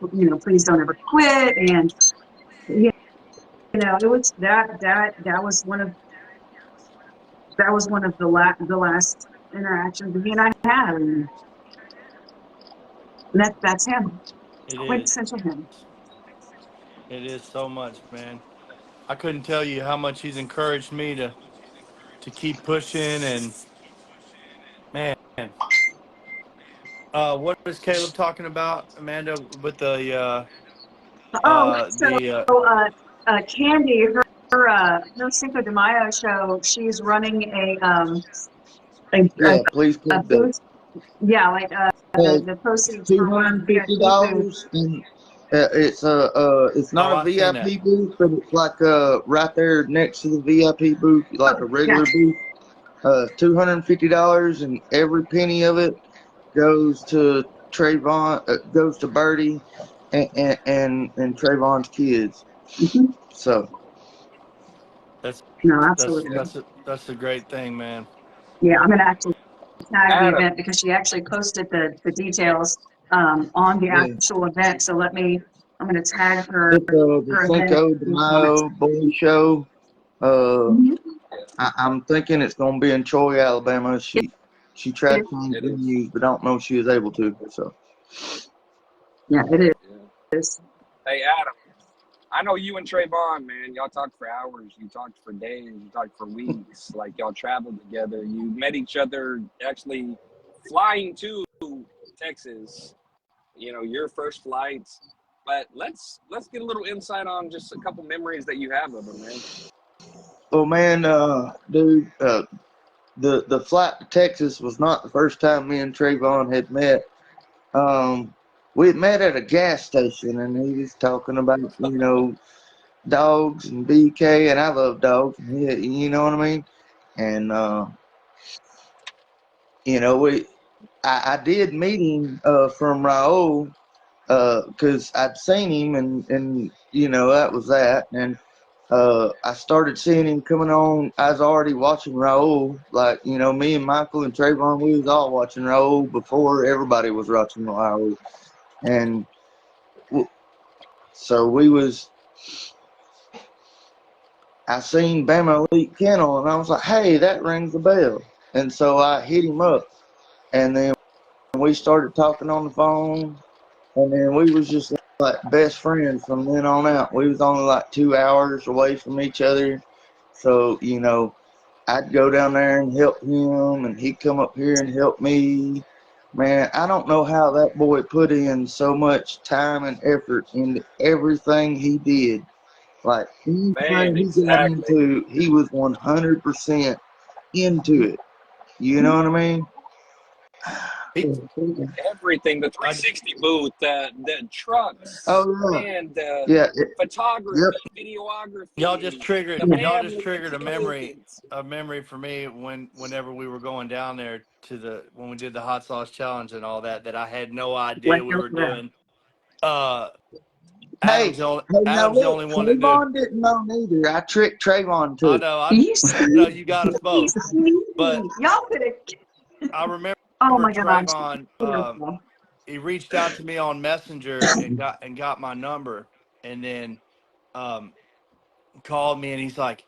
please don't ever quit. And, it was that was one of the last interactions he and I had. And that's him. It's It is. quintessential him. It is so much, man. I couldn't tell you how much he's encouraged me to keep pushing. And man, what is Caleb talking about, Amanda, with Oh, so the Candy, her Cinco de Mayo show, she's running a, a, Yeah, please a put the booth. Yeah, like the proceeds for one of the VIP booths. $250, and it's not oh, a I seen that. VIP booth, but it's like right there next to the VIP booth, like a Oh, yeah. regular booth. $250, and every penny of it goes to Trayvon, goes to Birdie, and Trayvon's kids. Mhm. So That's No, that's absolutely. that's a, that's a great thing, man. Yeah, I'm gonna actually tag the Adam, event because she actually posted the details on the yeah, actual event. So I'm gonna tag her it's the event Cinco de on it. Mayo boy show. Uh, Mhm. I'm thinking it's gonna be in Troy, Alabama. She tried It, to find it is. venues, but I don't know if she was able to. So yeah, it Yeah. is. Hey, Adam, I know you and Trayvon, man. Y'all talked for hours. You talked for days. You talked for weeks. Like y'all traveled together. You met each other actually flying to Texas. Your first flights. But let's get a little insight on just a couple memories that you have of him, man. well, man, dude, the flight to Texas was not the first time me and Trayvon had met. We had met at a gas station, and he was talking about, dogs and BK, and I love dogs. You know what I mean? And I did meet him from Raoul, because I'd seen him, and that was that. And I started seeing him coming on. I was already watching Raoul, like, me and Michael and Trayvon, we was all watching Raoul before everybody was watching Raoul. And so I seen Bama Elite Kennel, and I was like, hey, that rings a bell. And so I hit him up, and then we started talking on the phone, and then we was just like best friends from then on out. We was only like 2 hours away from each other. So, I'd go down there and help him, and he'd come up here and help me. Man, I don't know how that boy put in so much time and effort into everything he did. Like, Man, anything he got exactly. into, he was 100% into it. You know what I mean? He, Everything, the I, 360 booth, the trucks, Oh, man, the yeah. photography, Yep. videography, and the y'all just family triggered experience. a memory for me whenever we were going down there when we did the hot sauce challenge and all that I had no idea Like, we were yeah. doing. Uh, Hey, now Adam's the look, only one to do. Trayvon didn't know neither. I tricked Trayvon I too. know, You I know sneaky, you got us both, but y'all could have. I remember Oh my gosh. Trayvon. Beautiful. He reached out to me on Messenger and got my number, and then um, called me, and he's like,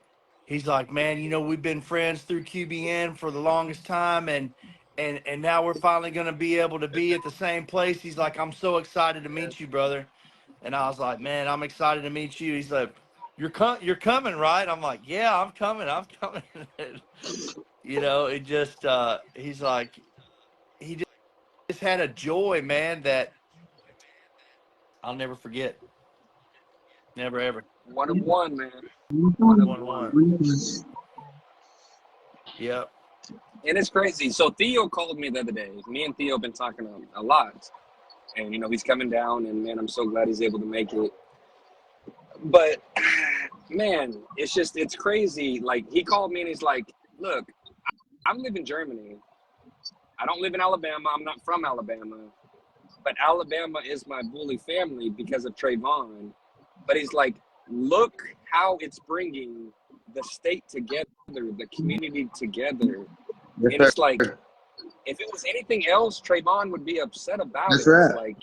man, we've been friends through QBN for the longest time, and now we're finally gonna be able to be at the same place. He's like, I'm so excited to meet you, brother. And I was like, man, I'm excited to meet you. He's like, you're coming, right? I'm like, yeah, I'm coming. It just he's like, he just had a joy, man, that I'll never forget. Never ever. One of one, man. One of one. 1-1. Yep. And it's crazy. So Theo called me the other day. Me and Theo have been talking a lot. And, he's coming down, and, man, I'm so glad he's able to make it. But, man, it's crazy. Like, he called me and he's like, look, I live in Germany. I don't live in Alabama. I'm not from Alabama. But Alabama is my bully family because of Trevon. But he's like, look how it's bringing the state together, the community together. Yes, And sir. it's like, if it was anything else, Trevon would be upset about That's it. right. It's like,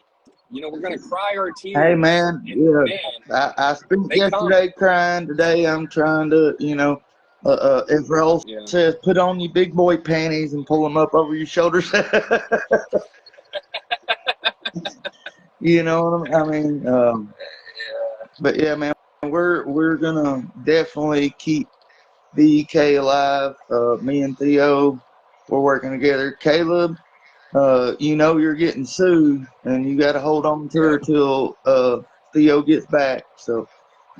you know, we're going to cry our tears. Hey, man, And yeah, man, I spent they come. yesterday crying. Today I'm trying to, as Raul Yeah. says, put on your big boy panties and pull them up over your shoulders. You know what I mean? But yeah, man, we're gonna definitely keep BK alive. Me and Theo, we're working together. Caleb, you're getting sued, and you got to hold on to her Yep. till Theo gets back. So,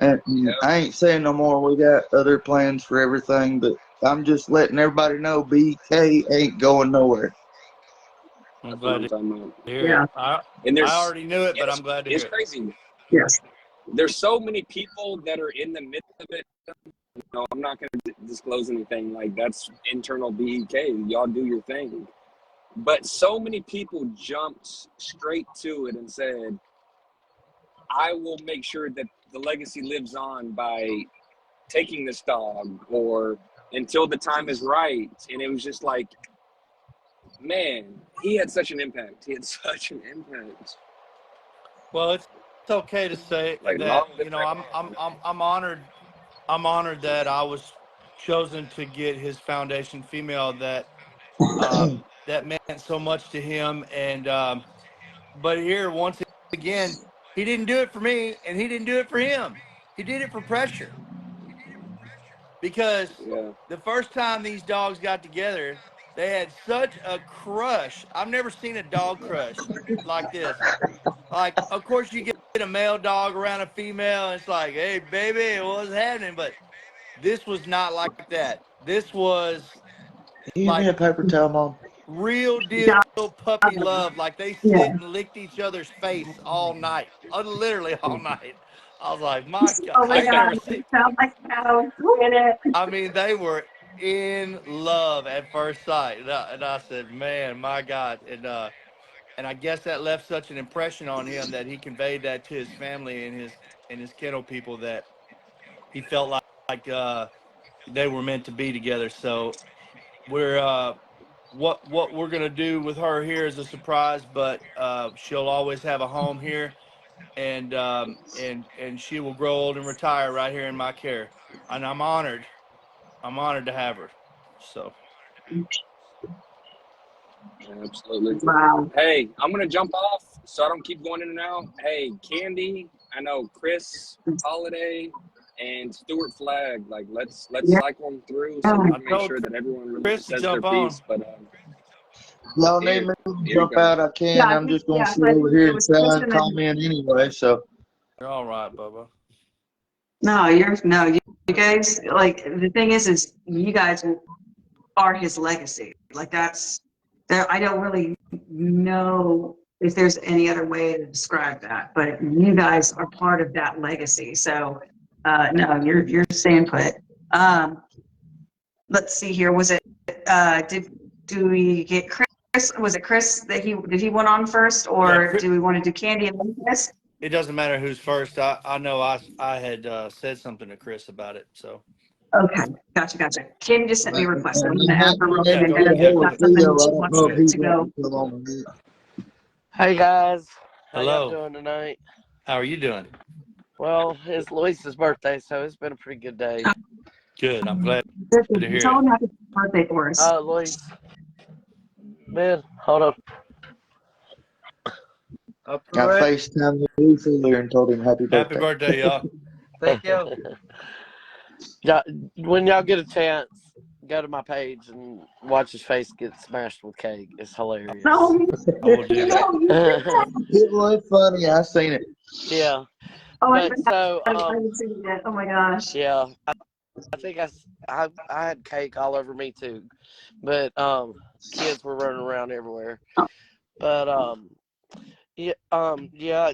and Yep. I ain't saying no more. We got other plans for everything, but I'm just letting everybody know BK ain't going nowhere. I'm That's what glad I'm to talking about. hear Yeah. it. I And already knew it, but I'm glad to hear it's it. crazy. Yes. There's so many people that are in the midst of it. No, I'm not going to disclose anything. Like, that's internal BEK. Y'all do your thing. But so many people jumped straight to it and said, I will make sure that the legacy lives on by taking this dog, or until the time is right. And it was just like, man, he had such an impact. He had such an impact. Well, it's okay to say Like, that, long live Trevon. I'm honored. I'm honored that I was chosen to get his foundation female that that meant so much to him. And but here, once again, he didn't do it for me, and he didn't do it for him. He did it for pressure, because Yeah. the first time these dogs got together, they had such a crush. I've never seen a dog crush like this. Like, of course, you get a male dog around a female, and it's like, hey, baby, what's happening? But this was not like that. This was Give me like a paper towel, Mom. real deal Yeah. puppy love. Like, they Yeah. sit and licked each other's face all night, literally all night. I was like, my God, Oh my I ain't God. never seen. It sounds like no. Get it. I mean, they were in love at first sight, and I said, man, my God, and I guess that left such an impression on him that he conveyed that to his family and his kennel people, that he felt like they were meant to be together. So we're what we're gonna do with her here is a surprise, but she'll always have a home here, and she will grow old and retire right here in my care, and I'm honored. I'm honored to have her. So Absolutely. Wow. Hey, I'm gonna jump off so I don't keep going in and out. Hey, Candy, I know Chris Holiday and Stuart Flagg. Like, let's Yeah. cycle them through so we I can make told sure that everyone really Chris just to says their jump on. piece. But Y'all need here, me to here he jump comes. out, I can. Yeah. I'm just going to Yeah. sit But over here it and was try Kristen and and comment anyway. So, You're all right, Bubba. no, you guys, like, the thing is you guys are his legacy. Like, that's there. I don't really know if there's any other way to describe that, but you guys are part of that legacy. So, no, you're staying put. Um, let's see here. Was it, do we get Chris? Was it Chris that did he went on first, Yeah, or do we want to do Candy and then Chris? it doesn't matter who's first. I know I had said something to Chris about it. So Okay, gotcha. Candy just sent me a request. I'm and going to I'm ask not her real being quick, okay, able and to go. then get if a Yeah, she's hold go of got ahead. Theo. something I she don't wants know if he's to wanting go. to come on with it. Hey guys, how y'all Hello. doing tonight? How are you doing? Well, it's Luis's birthday, so it's been a pretty good day. Good. I'm glad to hear Tell it. him happy birthday for us. Luis, man, hold on. Up I for it. FaceTimed Luis earlier and told him happy Happy birthday. birthday, y'all. Thank you. Yeah, when y'all get a chance, go to my page and watch his face get smashed with cake. It's hilarious. No, I will do that. no, you did that. It was funny. I seen it. Yeah, Oh, but so I haven't seen it yet. Oh my gosh. yeah, I think I had cake all over me too, but kids were running around everywhere. But Yeah, yeah.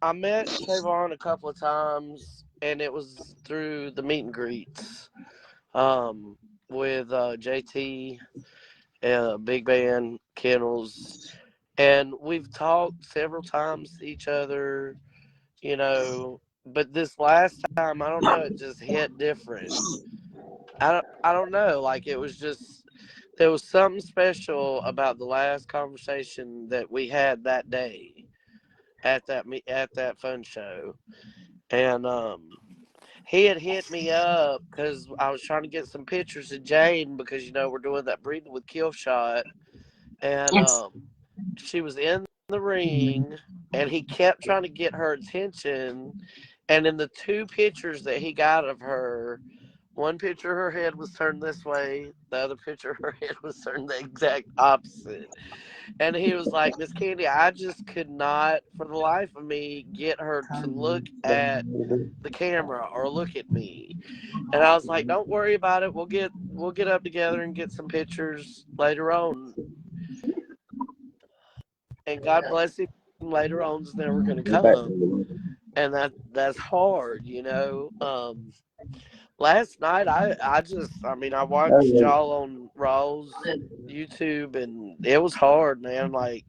I met Trayvon a couple of times, and it was through the meet and greets, um, with JT, Big Band, Kennels, and we've talked several times to each other, you know. But this last time, I don't know, it just hit different. I don't know, like it was just there was something special about the last conversation that we had that day at that fun show, and he had hit me up because I was trying to get some pictures of Jane because we're doing that breathing with kill shot, and Yes. she was in the ring, and he kept trying to get her attention, and in the two pictures that he got of her. One picture, her head was turned this way. The other picture, her head was turned the exact opposite. And he was like, Miss Candy, I just could not, for the life of me, get her to look at the camera or look at me. And I was like, don't worry about it. We'll get up together and get some pictures later on. And God bless him, later on is never going to come. And that's hard. Last night, I watched y'all on Raw's YouTube, and it was hard, man. Like,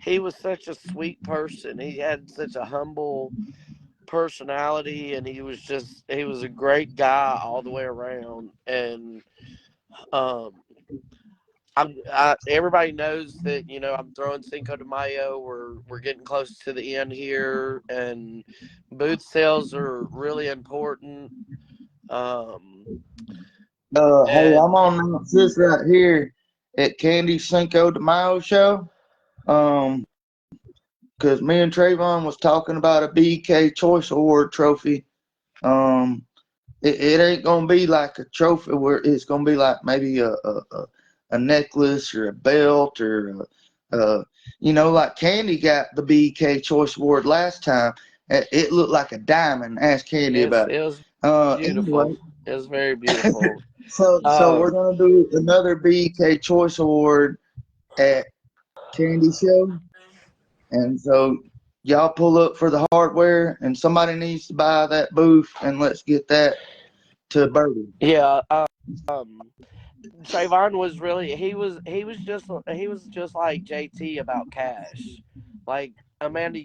he was such a sweet person. He had such a humble personality, and he was a great guy all the way around. And um, everybody knows that I'm throwing Cinco de Mayo. We're getting close to the end here, and booth sales are really important. Um, Hey, and I'm on this right here at Candy Cinco de Mayo show. Um, because me and Trayvon was talking about a BK Choice Award trophy. Um, it ain't gonna be like a trophy where it's gonna be like maybe a necklace or a belt or like Candy got the BK Choice Award last time. It looked like a diamond. Ask Candy about it. it was Anyway, beautiful. It was very beautiful. so we're Um, gonna do another BK Choice Award at Candy Show, and so y'all pull up for the hardware, and somebody needs to buy that booth, and let's get that to Birdie. yeah. Um, Trayvon was really he was just like JT about cash. Like, Amanda,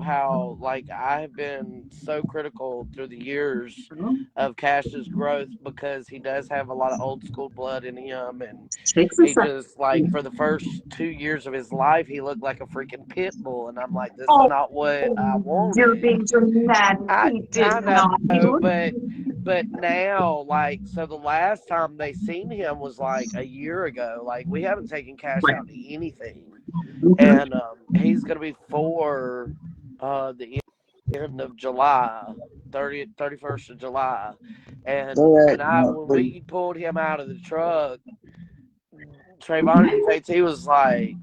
how like I have been so critical through the years of Cash's growth because he does have a lot of old school blood in him, and Takes a he second. just like for the first 2 years of his life he looked like a freaking pit bull, and I'm like, this is Oh, not what I you're wanted. being dramatic. I He did I not. He know, looked but now, like, so the last time they seen him was like a year ago. Like, we haven't taken Cash right. out to anything, Mm-hmm. and he's gonna be for the end of July, 31st of July, and Go and ahead, I when we pulled him out of the truck, Trayvon and JT was like,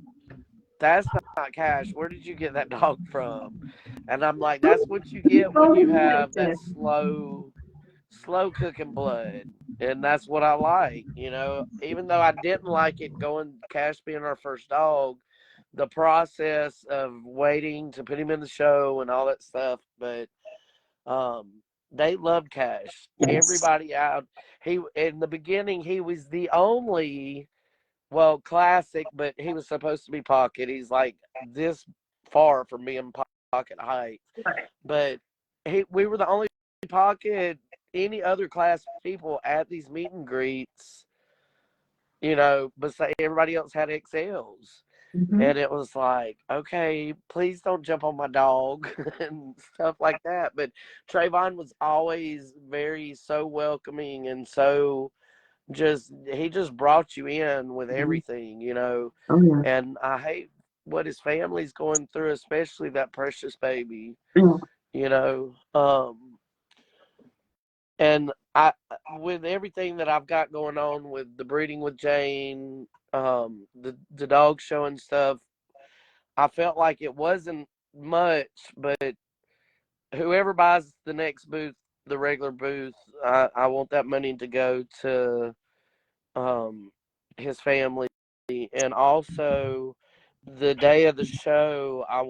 that's not Cash. Where did you get that dog from? And I'm like, that's what you get when you have that slow cooking blood. And that's what I like. Even though I didn't like it going Cash being our first dog, the process of waiting to put him in the show and all that stuff. But they loved Cash. Yes. Everybody out. He in the beginning he was the only classic, but he was supposed to be pocket. He's like this far from being pocket height, Right. but we were the only pocket. Any other class people at these meet and greets, but say everybody else had XLs. Mm-hmm. And it was like, okay, please don't jump on my dog and stuff like that. But Trayvon was always so welcoming and he just brought you in with everything. Oh, yeah. And I hate what his family's going through, especially that precious baby, Yeah. you know. And I, with everything that I've got going on with the breeding with Jane, the dog show and stuff, I felt like it wasn't much, but whoever buys the next booth, the regular booth, I want that money to go to his family, and also the day of the show, I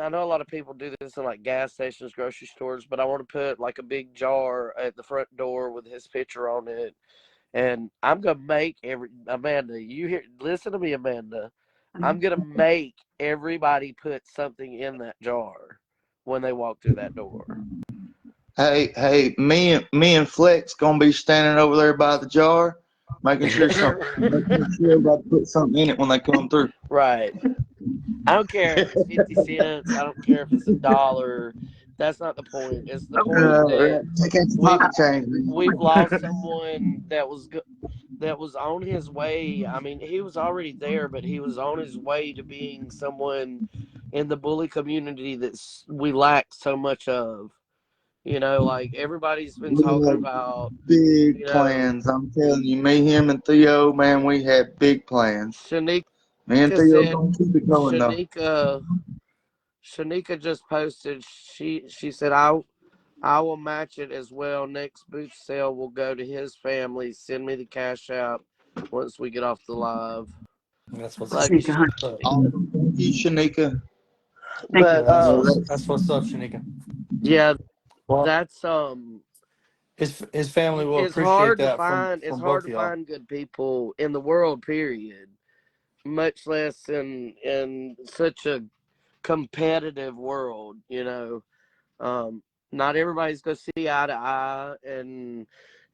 know a lot of people do this in like gas stations, grocery stores, but I want to put like a big jar at the front door with his picture on it. And I'm gonna make Amanda, listen to me, Amanda. I'm gonna make everybody put something in that jar when they walk through that door. Hey, me and Flex gonna be standing over there by the jar, making sure everybody put something in it when they come through. Right. I don't care if it's 50 cents. I don't care if it's $1. That's not the point. It's the point that Take out your pocket change. we've lost someone that was on his way. I mean, he was already there, but he was on his way to being someone in the bully community that we lack so much of. You know, like everybody's been talking about big plans. I'm telling you, me, him, and Theo, man, we had big plans. Shanika Me and Theo said, gonna keep it going though. Shanika just posted. She said, I will match it as well. Next boot sale will go to his family. Send me the cash out once we get off the live. That's what's Like, up. Awesome. Thank you, Shanika. but That's what's up, Shanika. yeah, Well, that's his family will it's appreciate hard to that find. from It's both hard of to y'all. find good people in the world. Period. Much less in such a competitive world. You know, not everybody's gonna see eye to eye, and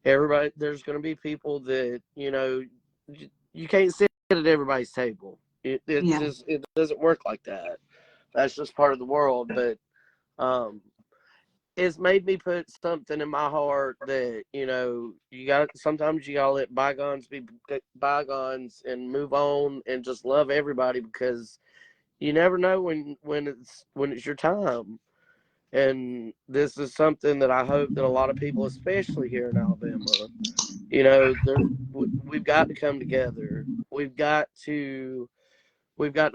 there's gonna be people that you can't sit at everybody's table. It doesn't work like that. That's just part of the world. But it's made me put something in my heart that sometimes you gotta let bygones be bygones and move on and just love everybody, because you never know when it's your time. And this is something that I hope that a lot of people, especially here in Alabama, we've got to come together. We've got to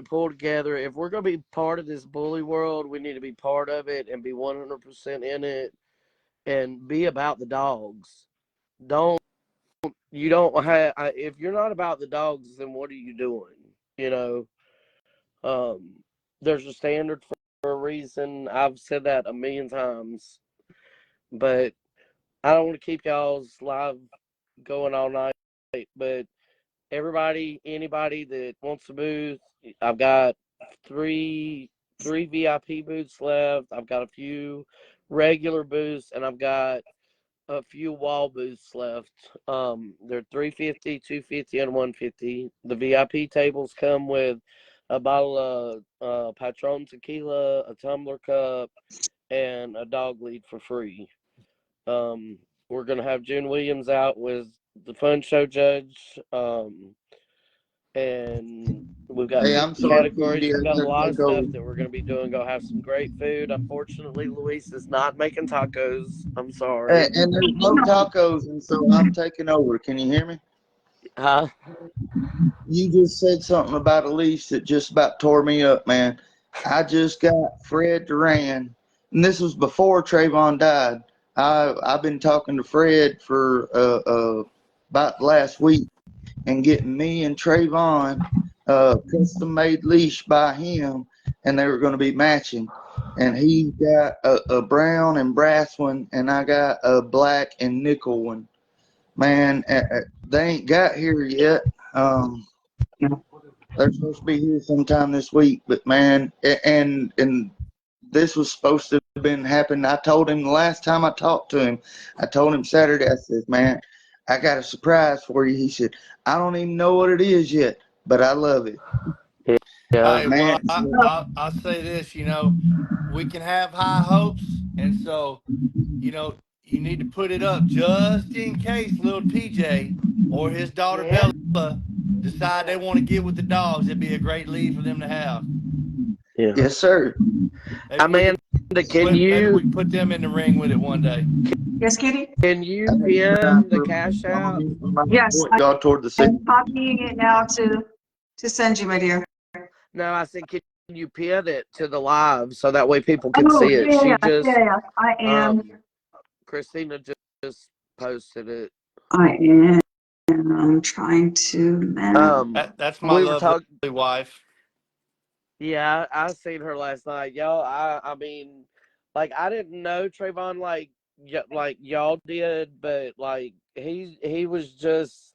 pull together. If we're going to be part of this bully world, we need to be part of it and be 100% in it and be about the dogs. If you're not about the dogs, then what are you doing? There's a standard for a reason. I've said that a million times, but I don't want to keep y'all's live going all night. But anybody that wants a booth, I've got three VIP booths left. I've got a few regular booths, and I've got a few wall booths left. They're $350, $250, and $150. The VIP tables come with a bottle of Patron tequila, a tumbler cup, and a dog lead for free. We're gonna have June Williams out with the fun show judge. And we've got Hey, I'm sorry, categories. We've got a lot of go. stuff that we're going to be doing. Go have some great food. Unfortunately, Luis is not making tacos. I'm sorry. And there's no tacos, and so I'm taking over. Can you hear me? Huh? You just said something about a leash that just about tore me up, man. I just got Fred Duran, and this was before Trevon died. I've been talking to Fred for about last week and getting me and Trevon custom made leash by him, and they were going to be matching. And he got a brown and brass one, and I got a black and nickel one. Man, they ain't got here yet. They're supposed to be here sometime this week, but man, and this was supposed to have been happening. I told him the last time I talked to him, I told him Saturday, I said, man, I got a surprise for you. He said, I don't even know what it is yet, but I love it. Yeah. Hey, Man, well, I'll say this, we can have high hopes. And so, you need to put it up just in case little TJ or his daughter Bella decide they want to get with the dogs. It'd be a great lead for them to have. Yeah. yes, sir. Amanda, Maybe we can put them in the ring with it one day. Yes, Kitty? Can you pin the cash out? Yes, Y'all toward the I'm copying it now to send you, my dear. No, I said, can you pin it to the live so that way people can see it? Yeah, I am. Christina just posted it. I am. I'm trying to That's my We were lovely talking. wife. Yeah, I seen her last night, y'all. I mean, like I didn't know Trayvon like y'all did, but like he was just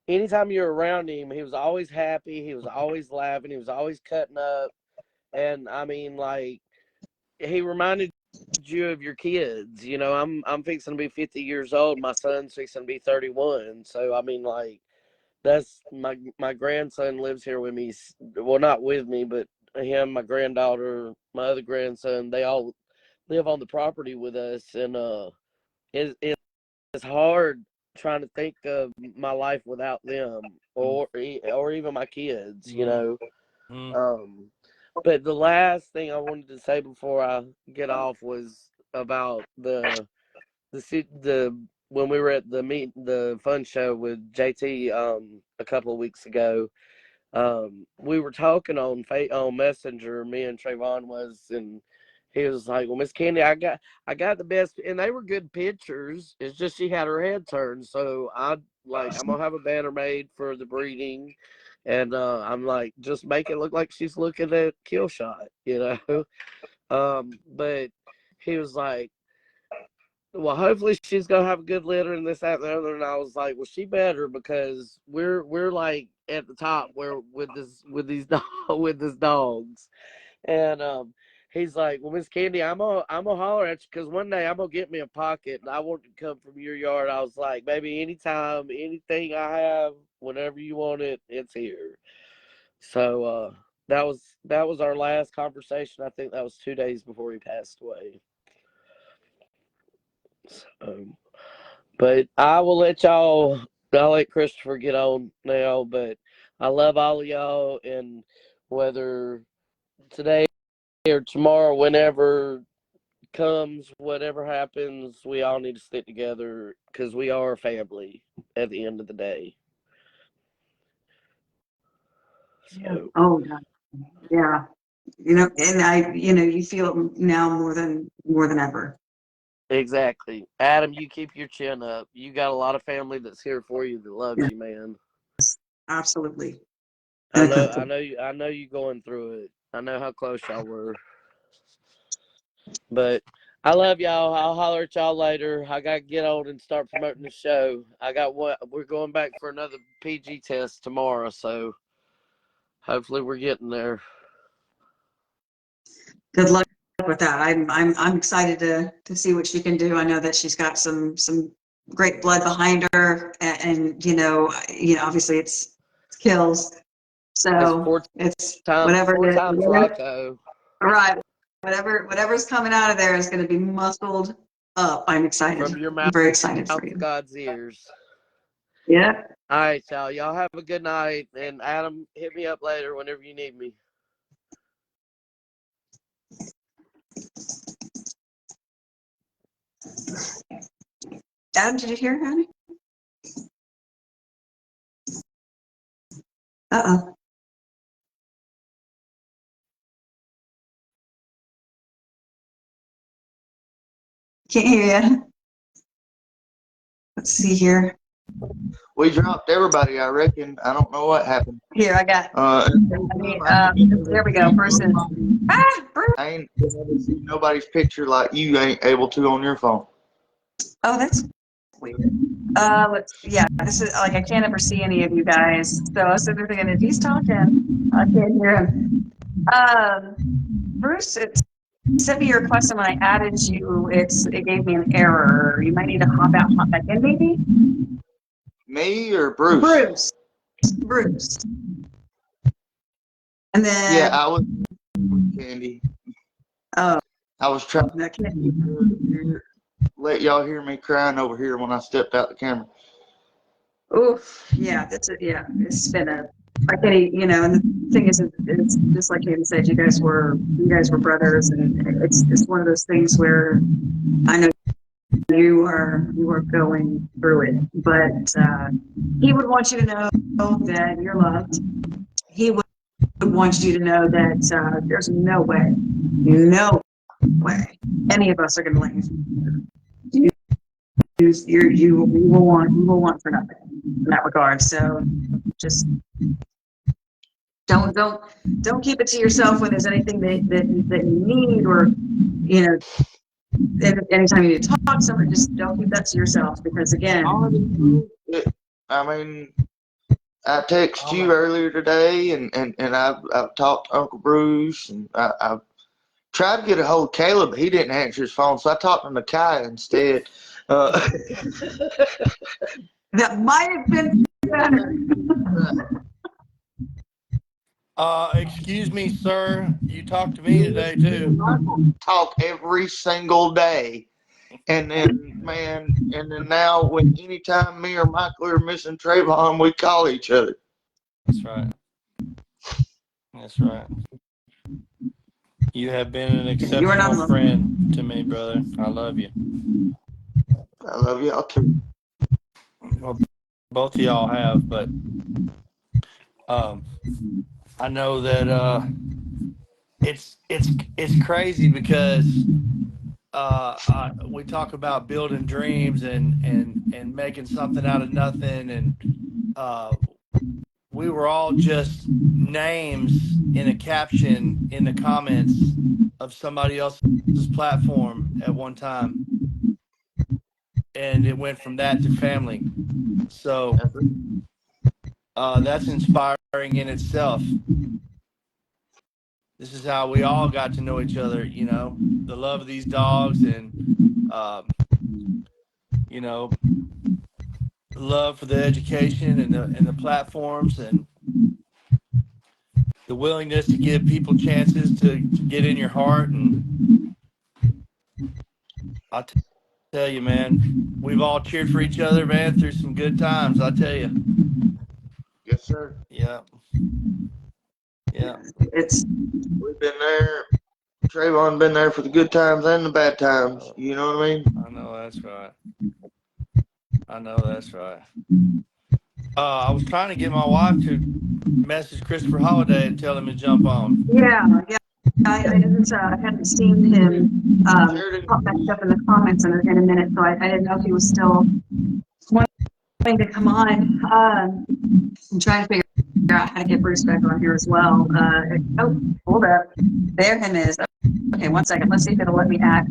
anytime you were around him, he was always happy. He was always laughing. He was always cutting up, and I mean, like he reminded you of your kids. You know, I'm fixing to be 50 years old. My son's fixing to be 31. So I mean, like that's my grandson lives here with me. Well, not with me, but him, my granddaughter, my other grandson. They all live on the property with us, and it's hard trying to think of my life without them or even my kids. You know. Um, but the last thing I wanted to say before I get off was about the when we were at the fun show with JT a couple of weeks ago. We were talking on Messenger, me and Trayvon was, and he was like, "Well, Miss Candy, I got the best," and they were good pictures. It's just she had her head turned, so I'm gonna have a banner made for the breeding, and I'm like, just make it look like she's looking at kill shot, you know. But he was like, well, hopefully she's gonna have a good litter and this, that, and the other. And I was like, well, she better, because we're like at the top where with these with these dogs. And he's like, well, Miss Candy, I'm gonna holler at you, because one day I'm gonna get me a pocket and I want to come from your yard. I was like, baby, anytime, anything I have, whenever you want it, it's here. So that was our last conversation. I think that was 2 days before he passed away. So, but I'll let Christopher get on now, but I love all of y'all, and whether today or tomorrow, whenever comes, whatever happens, we all need to stick together, because we are a family at the end of the day. So. Oh, yeah. You know, and you feel it now more than ever. Exactly. Adam, you keep your chin up. You got a lot of family that's here for you that loves Yeah. you, man. Absolutely. I know you going through it. I know how close y'all were. But I love y'all. I'll holler at y'all later. I got to get on and start promoting the show. We're going back for another PG test tomorrow, so hopefully we're getting there. Good luck with that. I'm excited to see what she can do. I know that she's got some great blood behind her, and obviously it's kills. So it's whatever four it is, times Rocco. right? Whatever's coming out of there is going to be muscled up. I'm excited. From your I'm mouth very excited for to you. God's ears. Yeah. All right, y'all. Y'all have a good night. And Adam, hit me up later whenever you need me. Adam, did you hear, honey? Uh-oh. Can't hear you. Let's see here. We dropped everybody, I reckon. I don't know what happened. Here, I got. There we go. Bruce is. Bruce. I ain't been able to see nobody's picture like you ain't able to on your phone. Oh, that's weird. This is like I can't ever see any of you guys. So I was sitting there thinking, if he's talking, I can't hear him. Bruce, it sent me your request, and when I added you, it gave me an error. You might need to hop out, hop back in, maybe. Me or Bruce? Bruce. And then. Yeah, I was with Candy. Oh. I was trying to let y'all hear me crying over here when I stepped out the camera. Oof, yeah, it's been like any, and the thing is, it's just like Hayden said, you guys were brothers, and it's one of those things where I know you are going through it, but he would want you to know that you're loved. He would want you to know that there's no way any of us are going to let you. You will want for nothing. in that regard. So just don't keep it to yourself when there's anything that you need, or anytime you need to talk to someone, just don't keep that to yourself, because again, I mean, I texted you earlier today, and I've talked to Uncle Bruce, and I've tried to get a hold of Caleb, but he didn't answer his phone, so I talked to Nakia instead. that might have been better. Excuse me, sir. You talked to me today too. Talk every single day. And then, man, and then now, when anytime me or Michael are missing Trevon, we call each other. That's right. That's right. You have been an You are not exceptional alone. friend to me, brother. I love you. I love y'all too. Well, both of y'all have, but I know that it's crazy because we talk about building dreams and making something out of nothing, and we were all just names in a caption in the comments of somebody else's platform at one time, and it went from that to family. So that's inspiring in itself. This is how we all got to know each other, the love of these dogs, and love for the education and the platforms, and the willingness to give people chances to get in your heart. And I'll tell you, man, we've all cheered for each other, man, through some good times. I tell you. Yes, sir. Yeah. We've been there. Trayvon been there for the good times and the bad times. You know what I mean? I know that's right. I was trying to get my wife to message Christopher Holiday and tell him to jump on. Yeah. I hadn't seen him pop back up in the comments in a minute, so I didn't know if he was still wanting to come on. I'm trying to figure out how to get Bruce back on here as well. Hold up. There him is. Okay, 1 second. Let's see if it'll let me add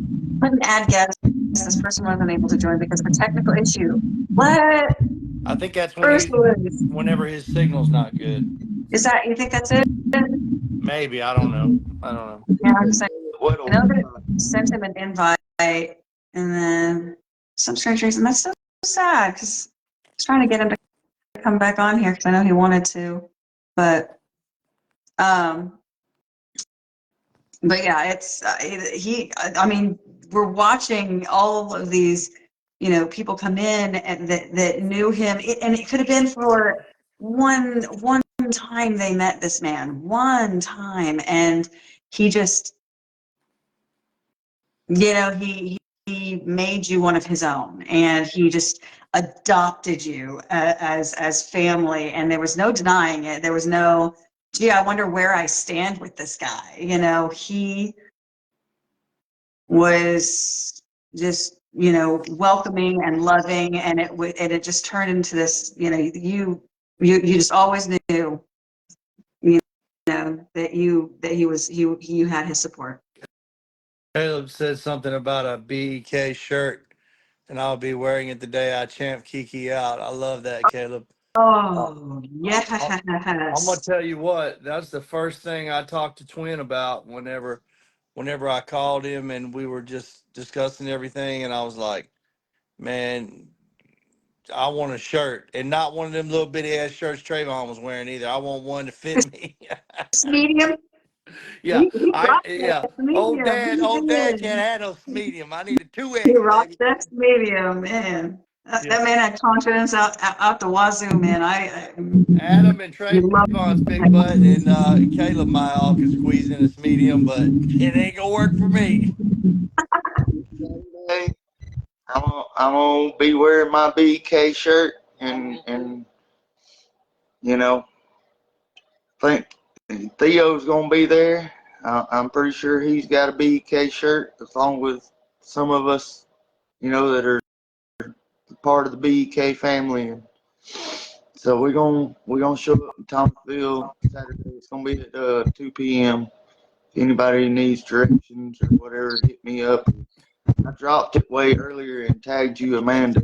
guests. This person wasn't able to join because of a technical issue. What? I think that's whenever his signal's not good. Is that, you think that's it? Maybe. I don't know. Yeah, I know that it sent him an invite, and then some strange reason. That's so sad, because I was trying to get him to come back on here because I know he wanted to, but yeah, it's I mean, we're watching all of these, people come in and that knew him, and it could have been for one time they met this man, one time, and he just, he made you one of his own, and he just adopted you as family, and there was no denying it. There was no, gee, I wonder where I stand with this guy. He was just, welcoming and loving, and it just turned into this, you just always knew, that you had his support. Caleb said something about a BEK shirt, and I'll be wearing it the day I champ Kiki out. I love that, Caleb. Oh, yes. I'm gonna tell you what. That's the first thing I talked to Twin about whenever I called him, and we were just discussing everything, and I was like, man, I want a shirt, and not one of them little bitty ass shirts Trayvon was wearing either. I want one to fit me. Medium. Yeah, He rocked yeah. that medium. Old dad can't handle medium. I need a 2X, He rocked baby. that medium, man. That man had confidence out the wazoo, man. Adam and You love Trayvon's big butt, and Caleb my all could squeeze in this medium, but it ain't gonna work for me. I'm gonna be wearing my BK shirt, and think Theo's gonna be there. I'm pretty sure he's got a BK shirt, along with some of us, that are part of the BK family. And So we're gonna show up in Thomasville Saturday. It's gonna be at 2 p.m. If anybody needs directions or whatever, hit me up. I dropped it way earlier and tagged you, Amanda.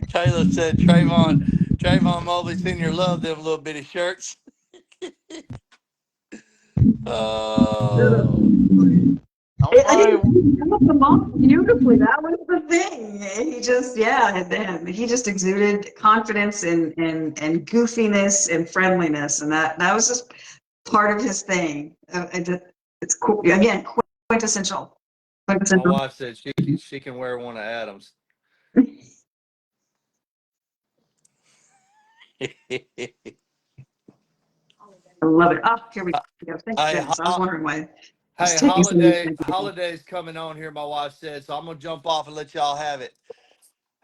Taylor said Trevon Mobley Sr. loved them little bitty shirts. Oh. Don't worry. Come on beautifully. That was the thing. He just, he just exuded confidence and goofiness and friendliness, and that was just part of his thing. It's cool. Again, quintessential. My wife said she can wear one of Adam's. I love it. Oh, here we go. Thank Hey, goodness. I was wondering why. Hey, holidays coming on here, my wife said, so I'm gonna jump off and let y'all have it.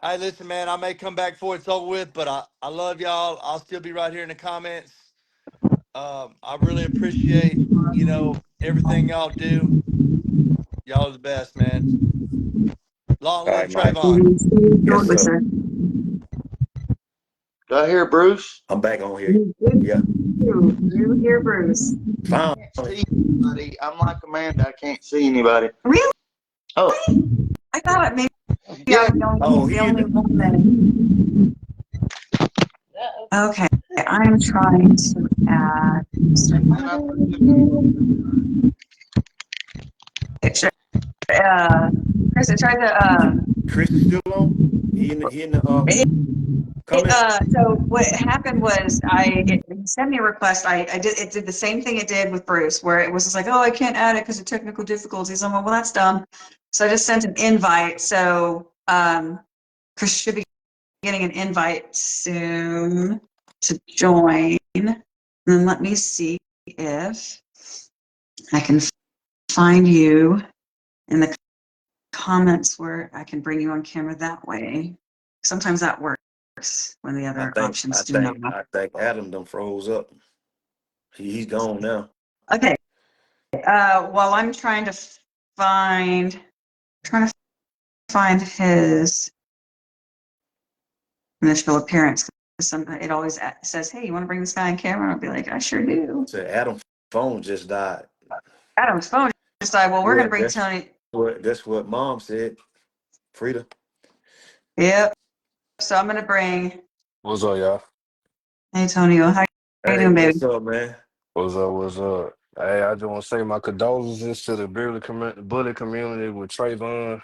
Hey, listen, man, I may come back before it's over with, but I love y'all. I'll still be right here in the comments. I really appreciate, everything y'all do. Y'all are the best, man. Long All live right, Mike. Trayvon. Yes, sir. sir. Do I hear Bruce? I'm back on here. Yeah. You hear Bruce. Fine. I can't see anybody. I'm like Amanda. I can't see anybody. Really? Oh, I thought it maybe I yeah. was the only one that. Okay, I'm trying to add. Chris, I tried to. Chris is still on? He in the comments? So what happened was it sent me a request. It did the same thing it did with Bruce, where it was just like, oh, I can't add it because of technical difficulties. I'm like, well, that's dumb. So I just sent an invite. So Chris should be getting an invite soon to join. And then let me see if I can find you in the comments where I can bring you on camera that way. Sometimes that works when the other options do not. I think Adam done froze up. He's gone now. Okay. While I'm trying to find his initial appearance, it always says, "Hey, you want to bring this guy on camera?" I'll be like, "I sure do." So Adam's phone just died. Adam's phone just died. Well, we're gonna bring Tony. That's what Mom said. Frida. Yep. So I'm gonna bring. What's up, y'all? Hey, Tonio. How you doing, baby? What's up, man? What's up? What's up? Hey, I just want to say my condolences to the bully community with Trayvon.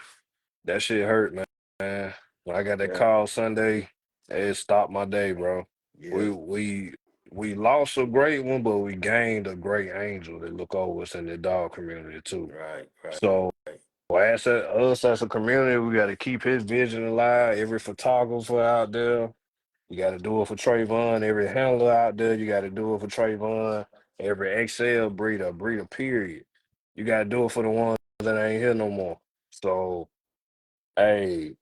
That shit hurt, man. When I got that call Sunday, it stopped my day, bro. Yeah. We lost a great one, but we gained a great angel that look over us in the dog community too. Right. So us as a community, we got to keep his vision alive. Every photographer out there. You got to do it for Trayvon. Every handler out there, you got to do it for Trayvon. Every XL breeder, period. You got to do it for the ones that ain't here no more. So, hey,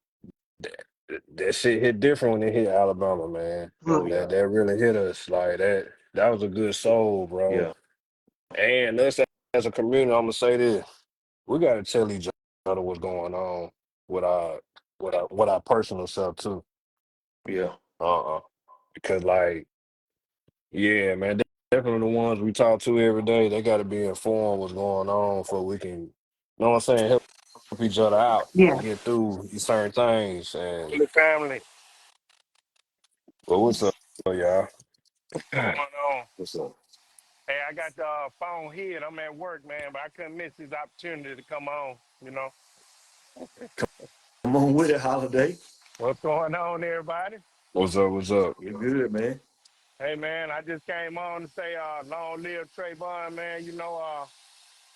that shit hit different when it hit Alabama, man. Oh, yeah. That really hit us like that. That was a good soul, bro. Yeah. And us as a community, I'm gonna say this: we got to tell each other what's going on with our personal self too. Yeah. Because like. Yeah, man, definitely the ones we talk to every day, they got to be informed what's going on so we can, you know what I'm saying, help each other out Yeah. and get through certain things. And The family. well, what's up, y'all? What's going on? What's up? Hey, I got the phone here. I'm at work, man, but I couldn't miss this opportunity to come on. Come on with it, Holiday. What's going on, everybody? What's up? What's up? You're good, man. Hey, man, I just came on to say long live Trayvon, man.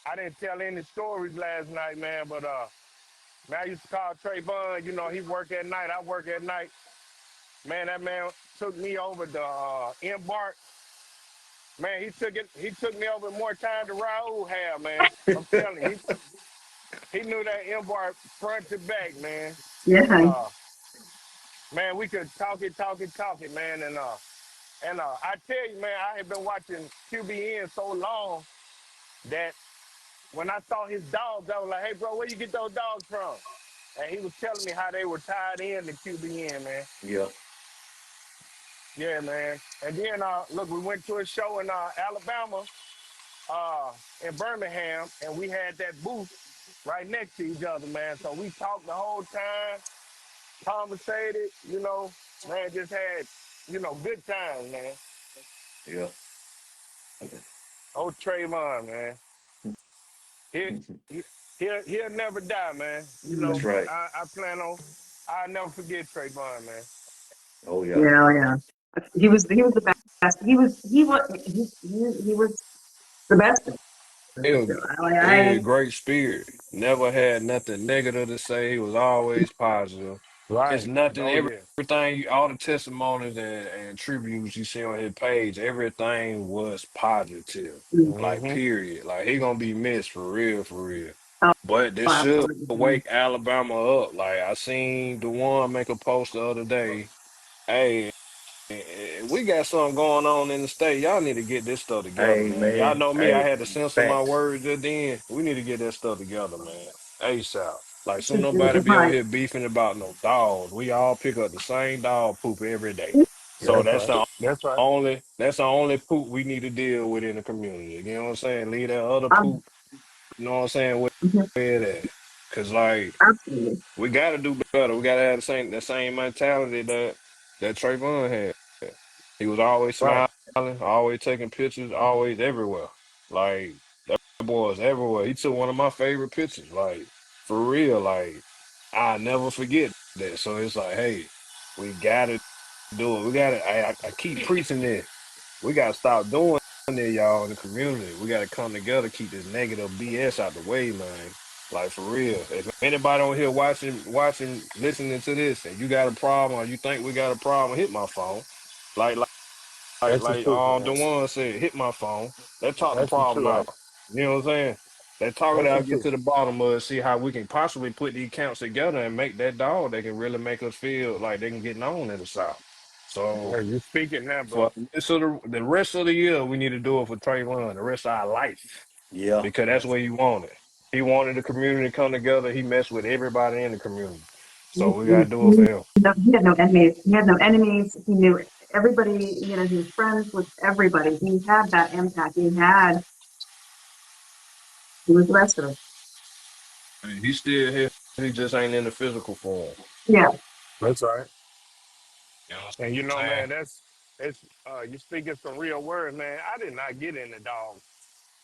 I didn't tell any stories last night, man, but man, I used to call Trayvon. He work at night. I work at night. Man, that man took me over the embark. Man, he took me over more time than Raul had, man. I'm telling you, he knew that embark front to back, man. Yeah. And man, we could talk it, man. And I tell you, man, I have been watching QBN so long that when I saw his dogs, I was like, hey, bro, where you get those dogs from? And he was telling me how they were tied in to QBN, man. Yeah. Yeah, man. And then look, we went to a show in Alabama, uh, in Birmingham, and we had that booth right next to each other, man. So we talked the whole time, conversated, man, just had, good times, man. Yeah. Oh, Trayvon, man. He, he, he'll never die, man. Yeah, That's right. I plan on, I'll never forget Trayvon, man. Oh yeah. yeah, yeah. He was the best. He was the best. He was, he I had a great spirit. Never had nothing negative to say. He was always positive. It's Right. nothing, Oh yeah. everything, all the testimonies and tributes you see on his page, everything was positive. Like, Hmm. period. Like, he gonna be missed for real, for real. oh, But this should absolutely. wake Alabama up. Like, I seen the one make a post the other day. Hey, we got something going on in the state. Y'all need to get this stuff together, Hey man. Y'all man. know me. I Hey, had to censor my facts. words just then. We need to get that stuff together, man. ASAP. Like, It's soon nobody be on right. here beefing about no dogs. We all pick up the same dog poop every day. So Yep. That's right. That's right. that's the only poop we need to deal with in the community. You know what I'm saying? Leave that other Um, poop, you know what I'm saying, mhm, where it at. Cause like absolutely. we gotta do better. We gotta have the same mentality that Trayvon had. He was always Right. smiling, always taking pictures, always everywhere. Like, that boy was everywhere. He took one of my favorite pictures. Like, for real. Like, I never forget that. So it's like, hey, we gotta do it. I keep preaching this. We gotta stop doing it, y'all, in the community. We gotta come together, keep this negative BS out the way, man. Like, for real. If anybody on here listening to this, and you got a problem or you think we got a problem, hit my phone. Like That's the truth, the man. one said, hit my phone. Let's talk the That's the problem truth. out. You know what I'm saying? Let's talk it That's the out, get truth. to the bottom of it, see how we can possibly put these counts together and make that dog that can really make us feel like they can get known in the South. So Hey, you speaking now, bro. for the rest of the year, we need to do it for Trayvon, the rest of our life, Yeah. because that's where he wanted. He wanted the community to come together. He messed with everybody in the community. He, So we he, gotta do it for him. he had no enemies. He had no enemies. He knew everybody. He was friends with everybody. He had that impact. He was the rest of us. And he's still here. He just ain't in the physical form. Yeah. That's right. You know what And I'm saying? man, it's you speaking some real words, man. I did not get in the dog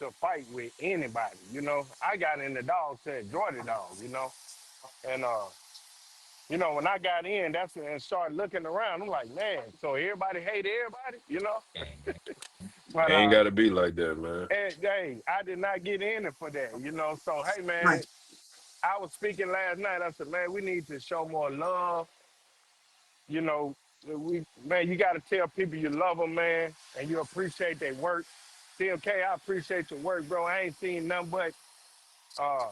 to fight with anybody. I got in the dog to enjoy the dog. And when I got in, that's when I started looking around. I'm like, man, so everybody hate everybody. But Ain't got to be like that, man. hey, I did not get in it for that. So hey, Right. man, I was speaking last night. I said, man, we need to show more love. You know, man, you got to tell people you love them, man, and you appreciate their work. CMK, I appreciate your work, bro. I ain't seen nothing but uh,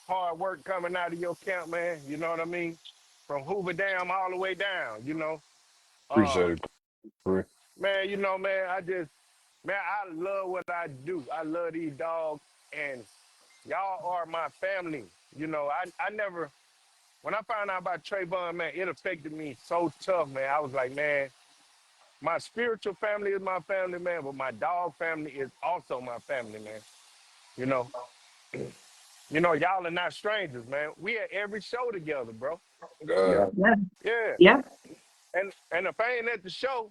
hard work coming out of your camp, man. You know what I mean? From Hoover Dam all the way down. Uh, Appreciate it, Chris. man, man, man, I love what I do. I love these dogs, and y'all are my family. I never, when I found out about Trayvon, man, it affected me so tough, man. I was like, man, my spiritual family is my family, man, but my dog family is also my family, man. You know, y'all are not strangers, man. We at every show together, bro. Yeah. God. Yeah. Yeah. Yeah. And if I ain't at the show,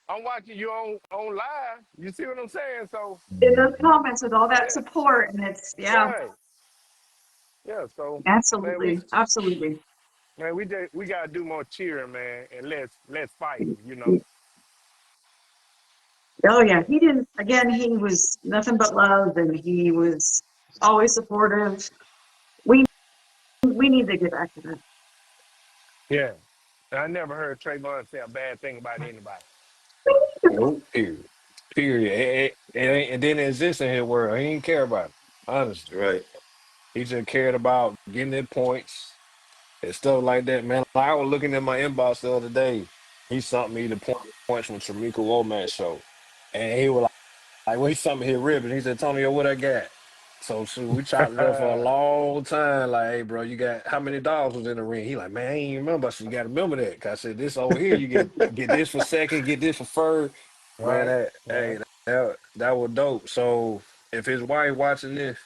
I'm watching you on live. You see what I'm saying? So In those comments with all that yeah, support, and it's yeah, right. Yeah. So man, absolutely, absolutely. we gotta do more cheering, man, and let's fight. Oh yeah, he didn't. Again, he was nothing but love, and he was always supportive. We we need to get back to that. Yeah. I never heard Trayvon say a bad thing about anybody. Nope. Period. Period. And then it exists in his world. He didn't care about it. Honestly. Right. He just cared about getting their points and stuff like that, man. Like, I was looking at my inbox the other day. He sent me the points from Tamika Womack's show. And he was like, well, he sent me his ribbon. He said, Tony, what I got? So shoot, we chopped it up for a long time. Like, hey, bro, you got how many dollars was in the ring? He like, man, I ain't even remember. I said, you got to remember that. 'Cause I said, this over here, you get this for second, get this for third. Man, Right, that right. hey, that was dope. So if his wife watching this,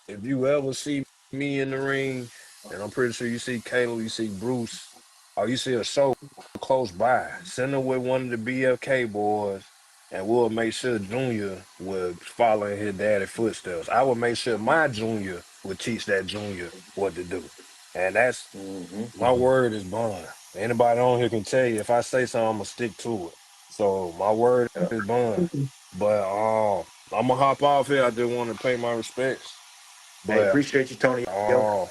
if you ever see me in the ring, and I'm pretty sure you see Caleb, you see Bruce, or you see a show close by, send her with one of the BFK boys, and we'll make sure Junior will follow in his daddy footsteps. I will make sure my junior will teach that junior what to do. And that's Mm-hmm. my word is bond. Anybody on here can tell you if I say something, I'm gonna stick to it. So my word Yeah. is bond. But I'm gonna hop off here. I just want to pay my respects. Hey, But appreciate you, Tony. Yo. uh,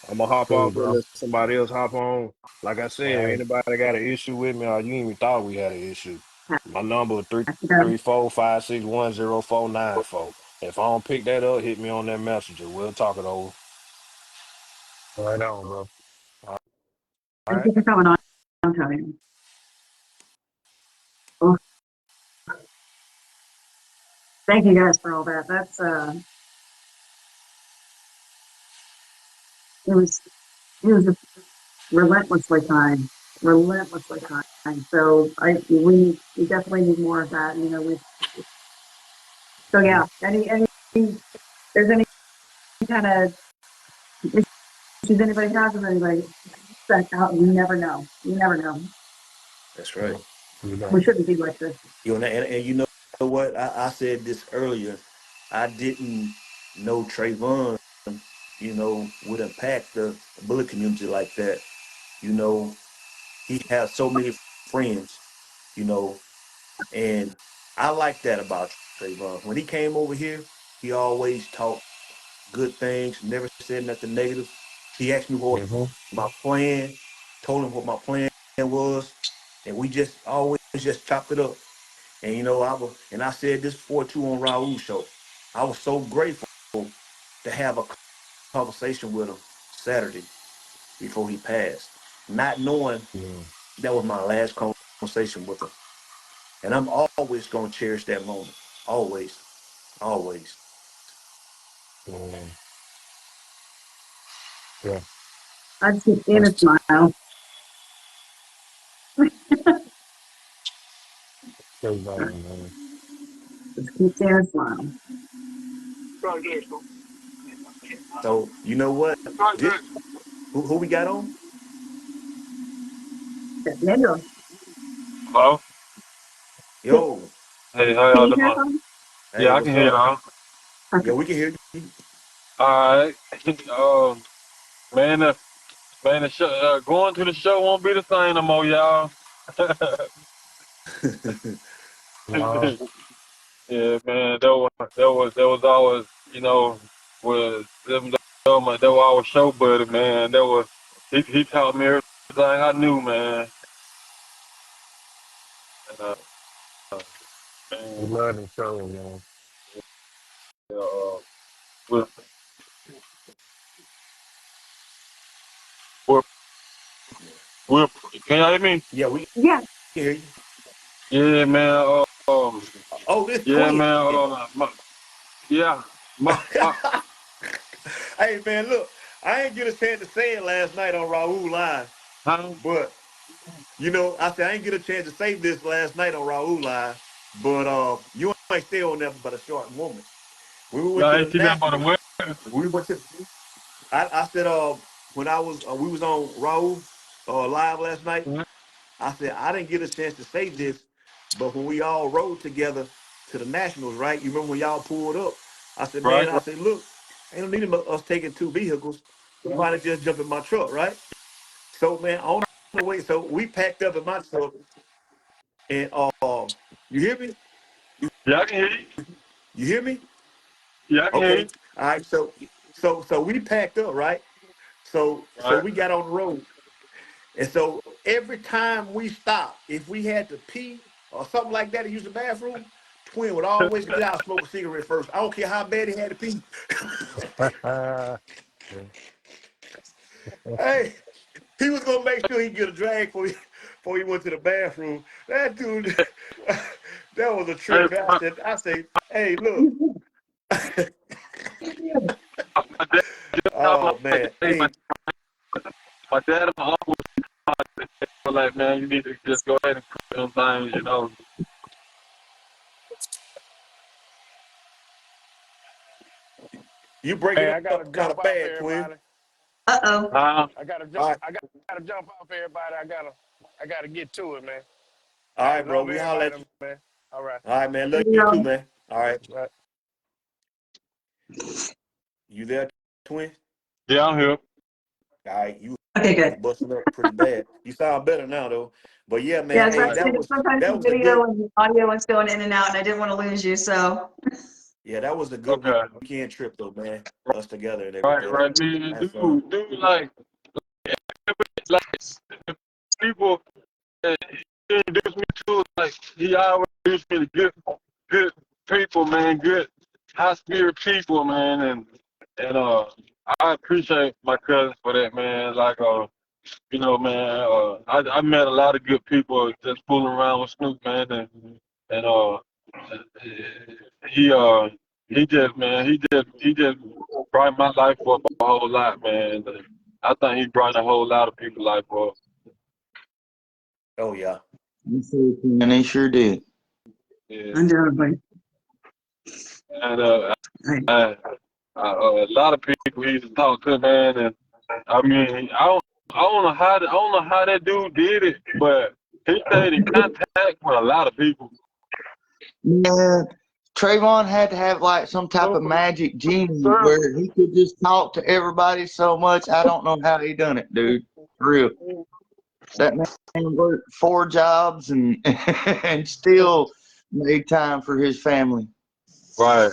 I'm gonna hop Cool, off and bro. let somebody else hop on. Like I said, All right. anybody got an issue with me or you even thought we had an issue, my number is Yeah. 334-561-0494. If I don't pick that up, hit me on that messenger. We'll talk it over. Right on, bro. All Thank right. you for coming on, Tony. Well, thank you guys for all that. That's it was relentlessly kind, relentlessly kind. So we definitely need more of that. You know, so yeah. Any there's any kind of issues anybody has with anybody, check out. You never know. You never know. That's Yeah, right. you We know. shouldn't be like this. You know, and you know what? I said this earlier. I didn't know Trayvon, would impact the bullet community like that. You know, he has so many friends, you know, and I like that about Trayvon. When he came over here, he always talked good things, never said nothing negative. He asked me what Mm-hmm. my plan, told him what my plan was, and we just always just chopped it up. And I said this before too on Raul's show. I was so grateful to have a conversation with him Saturday before he passed, not knowing Yeah. that was my last conversation with him. And I'm always gonna cherish that moment. Always, always. Yeah. Yeah. I just keep seeing a That's smile. so man. Just keep seeing a smile. So you know what? This who we got on? Daniel, Hello? Yo, Hey, how can y'all you hear doing? something? hey, Yeah, I what's can hear up? y'all. Yeah, Perfect. we can hear you. All right. Man, the show, going to the show won't be the same no more, y'all. No. Yeah, man, that was always, with them, that was our show buddy, man. He taught me everything I knew, man. And, We man, love the show, man. uh, we're, we're, we're, can y'all hear me? Yeah, we Yeah, can hear you. Yeah, man. Oh, this Yeah, Quinn. man. Yeah, my, Hey man, look, I ain't get a chance to say it last night on Raul Live, huh? but I said I ain't get a chance to say this last night on Raul Live, but you ain't stay on there but a short moment. When we went Y'all to the ain't see that about the Nationals, web? we went to. I said when we was on Raul live last night. I said I didn't get a chance to say this, but when we all rode together to the Nationals, right? You remember when y'all pulled up? I said, man, Right? I said, look, ain't no need of us taking two vehicles. You might have just jumped in my truck, right? So man, on the way, so we packed up in my truck, and you hear me? Yeah, I can hear you. You hear me? Yeah, I can hear Okay. you. All right. So we packed up, right? So Right? we got on the road. And so every time we stopped, if we had to pee or something like that to use the bathroom, Twin would always get out and smoke a cigarette first. I don't care how bad he had to pee. Hey, he was gonna make sure he get a drag before he went to the bathroom. That dude, that was a Hey, trip. I said, hey, look. My dad Oh man, my hey, dad and my uncle were like, man, you need to just go ahead and cook them things, you know. you breaking Hey, I gotta up kind jump of off, bad, Quinn. everybody. Uh-oh. I gotta jump. All right, I gotta jump off, everybody. I gotta get to it, man. all Hey, right, bro. love We holler everybody, at you. man. All right. All right, man. Love you too, Yeah. man. All right, Right. you there, Twin? Yeah, I'm here. All right, you Okay, was good. busting up pretty bad. You sound better now though. But yeah, man. Yeah, so Hey, I Right. said sometimes the that was a video good. and the audio is going in and out, and I didn't want to lose you, so. Yeah, that was a good Okay. weekend trip though, man. Us together and Right, everything. right. Me, Had fun. dude, like people that he introduced me to, like he always introduced me to good people, man, good high spirit people, man, and I appreciate my cousin for that, man. Like you know, man, I met a lot of good people just fooling around with Snoop, man, and he uh he just man he just brought my life up a whole lot, man. I think he brought a whole lot of people's life up. Oh yeah. And he sure did. Yeah. Undoubtedly. And Right. a lot of people he used to talk to, man, and I mean I don't know how that dude did it, but he stayed in contact with a lot of people. Yeah, Trayvon had to have like some type of magic genie where he could just talk to everybody so much. I don't know how he done it, dude. For real. That man worked 4 jobs and and still made time for his family. Right.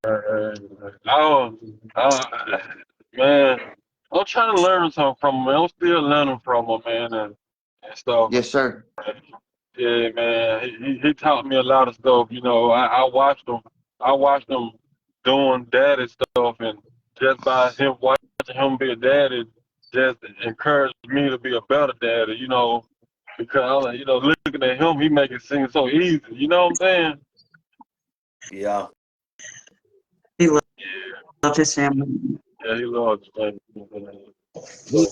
Uh, man, I'm trying to learn something from him. I'm still learning from him, man, and stuff. Yes, sir. Yeah, man, he taught me a lot of stuff. You know, I watched him. I watched him doing daddy stuff, and just by him watching him be a daddy, just encouraged me to be a better daddy. You know, because you know, looking at him, he make it seem so easy. You know what I'm saying? Yeah. He loved his family. Yeah, he loves me. He So,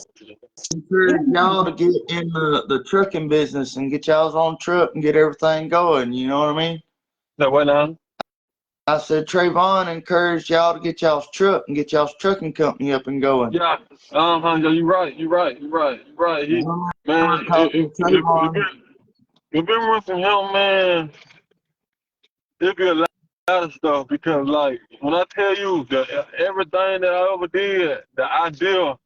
encouraged y'all to get in the trucking business and get y'all's own truck and get everything going. You know what I mean? so what now? I said Trayvon encouraged y'all to get y'all's truck and get y'all's trucking company up and going. Yeah, yeah, you're right. He, man, Talking to Trayvon. if it wasn't for him, man, it'd be a lot of stuff because, like, when I tell you everything that I ever did, the idea,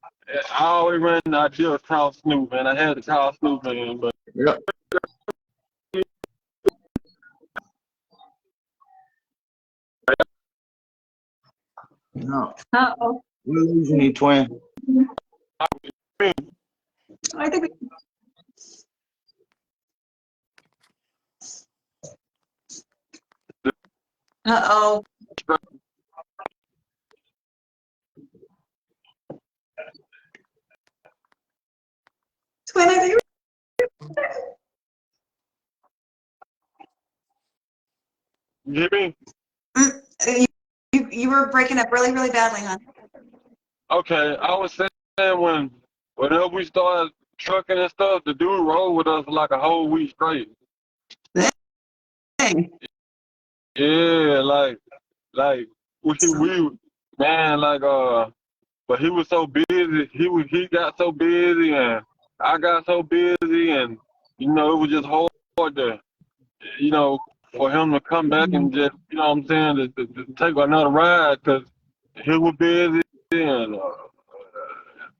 I always ran the idea of call Snoop, man. I had to call Snoop, man, but Yep. No, Uh-oh. we're losing you, twin. I think uh-oh. Twin, I think Jimmy, you were breaking up really, really badly, hon. okay, I was saying whenever we started trucking and stuff, the dude rode with us for like a whole week straight. Dang. Yeah, like we man, but he was so busy. He got so busy, and I got so busy, and you know it was just hard to, you know, for him to come back and just, you know what I'm saying, to take another ride because he was busy and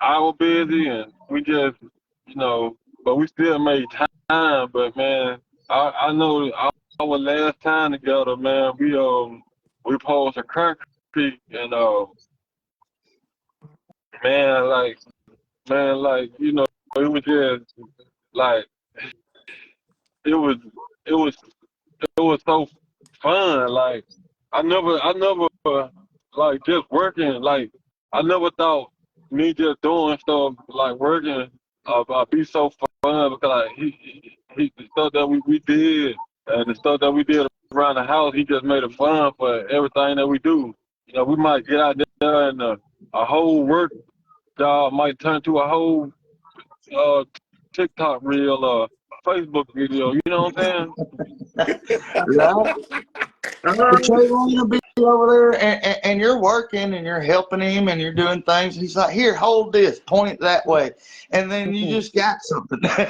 I was busy, and we just, you know, but we still made time. But man, I know our last time together, man, we posed a concrete and man, like you know, it was just like it was it was it was so fun. Like I never like just working. Like I never thought me just doing stuff like working be so fun because like he the stuff that we did and the stuff that we did around the house. He just made it fun for everything that we do. we might get out there and a whole work job might turn to a whole uh, TikTok reel or Facebook video. You know what I'm saying? Right? But Trayvon will be over there and you're working and you're helping him and you're doing things. He's like, here, hold this, point it that way. And then you just got something. We got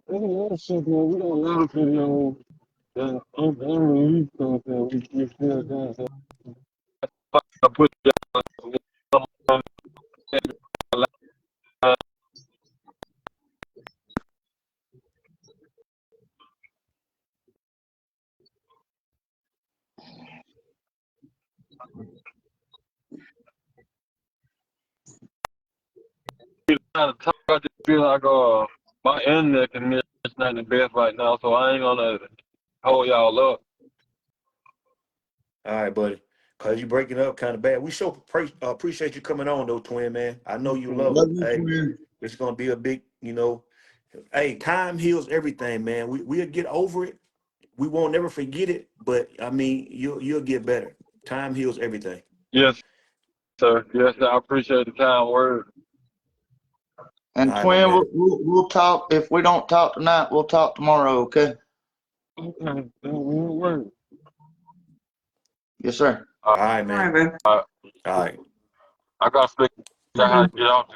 a lot of videos. I put trying to talk. I just feel like my internet connection is not the best right now, so I ain't gonna hold y'all up. All right, buddy. Cause you breaking up kind of bad. We sure appreciate you coming on though, twin man. I know you love it. Love you, Hey, twin. it's gonna be a big, hey, time heals everything, man. We'll get over it. We won't never forget it, but I mean, you'll get better. Time heals everything. Yes, sir. Yes, sir. I appreciate the kind word. And All right, my twin, man. we'll talk. If we don't talk tonight, we'll talk tomorrow, okay? Okay. All right. Yes, sir. All right, All man. right, bro. All right. I gotta figure out how to get off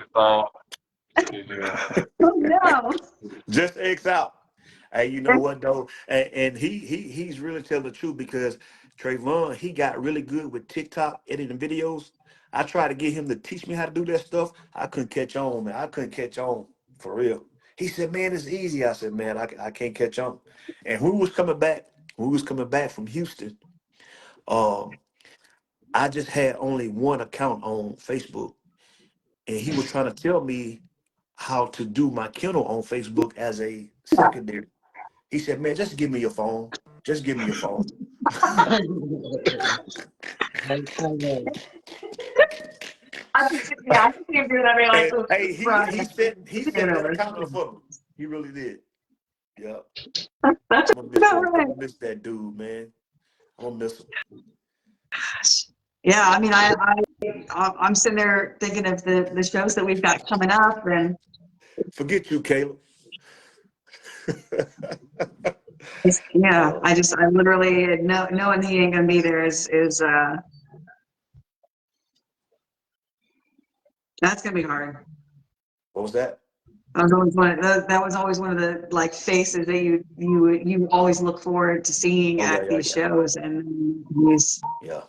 this thing. Oh, no. Just X out. Hey, you know what though? And he's really telling the truth because Trayvon, he got really good with TikTok editing videos. I tried to get him to teach me how to do that stuff. I couldn't catch on, man. I couldn't catch on for real. He said, man, it's easy. I said, man, I can't catch on. And when we was coming back from Houston, um, I just had only one account on Facebook. And he was trying to tell me how to do my kennel on Facebook as a secondary. He said, man, just give me your phone. Just give me your phone. Yeah, I can see him do that. I mean, like, And hey, he give it set that over. account up for me. He really did. Yep. That's I'm about right. gonna miss that dude, man. I'm gonna miss him. Yeah, I mean, I'm sitting there thinking of the shows that we've got coming up, and Forget you, Caleb. yeah, I literally knowing he ain't gonna be there is that's gonna be hard. What was that? That was always one of the like faces that you always look forward to seeing Oh yeah, at yeah, these yeah. shows, and he's Yeah.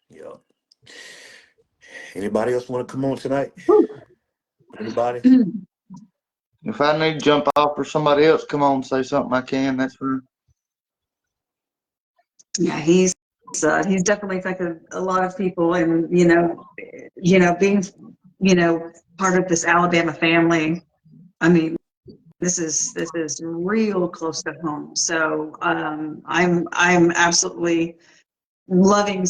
Yeah. Anybody else want to come on tonight? Anybody? If I need to jump off or somebody else come on and say something, I can. That's fine. yeah, he's definitely affected a lot of people, and being part of this Alabama family. I mean, this is real close to home. So I'm absolutely loving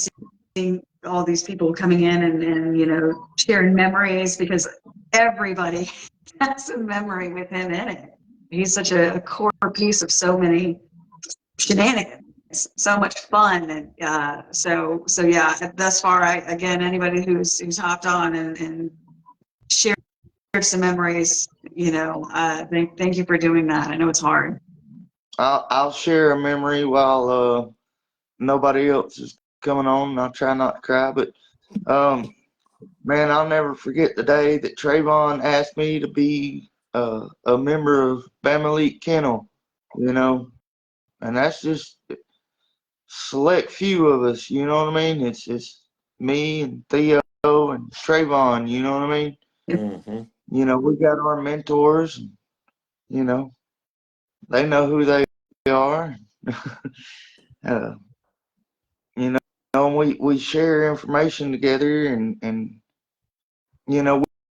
seeing all these people coming in and sharing memories, because everybody has a memory with him in it. He's such a core piece of so many shenanigans, so much fun, and so yeah. Thus far, again, anybody who's hopped on and shared some memories, thank you for doing that. I know it's hard. I'll share a memory while nobody else is coming on. I'll try not to cry, but man, I'll never forget the day that Trayvon asked me to be a member of Bama Elite Kennel. And that's just select few of us. You know what I mean? It's me and Theo and Trayvon. You know what I mean? Mm-hmm. We got our mentors. And, they know who they are. uh, and we share information together, and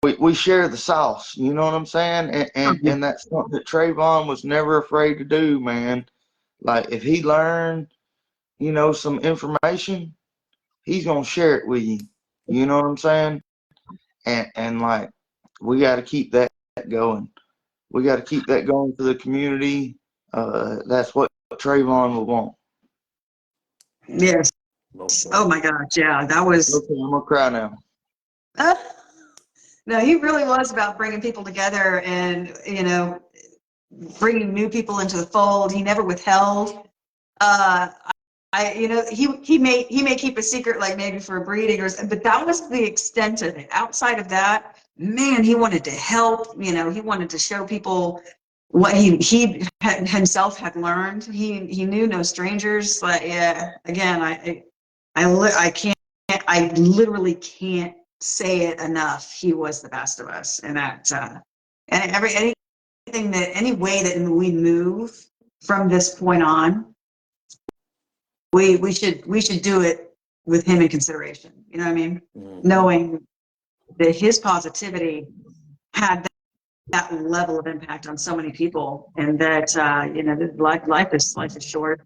we share the sauce. You know what I'm saying? And that's something that Trayvon was never afraid to do, man. Like if he learned, some information, he's gonna share it with you. You know what I'm saying? And like we got to keep that going. We got to keep that going for the community. That's what what Trevon would want. Yes. Most Oh definitely. my gosh. Yeah, that was. Okay, I'm gonna cry now. No, he really was about bringing people together and, bringing new people into the fold. He never withheld. Uh, he may keep a secret, like maybe for breeding but that was the extent of it. Outside of that, man, he wanted to help. He wanted to show people what he himself had learned. He knew no strangers. But yeah, again, I can't, I literally can't say it enough. He was the best of us, and that, and any way that we move from this point on, we should do it with him in consideration. You know what I mean? Mhm. Knowing that his positivity had that level of impact on so many people, and that life is short.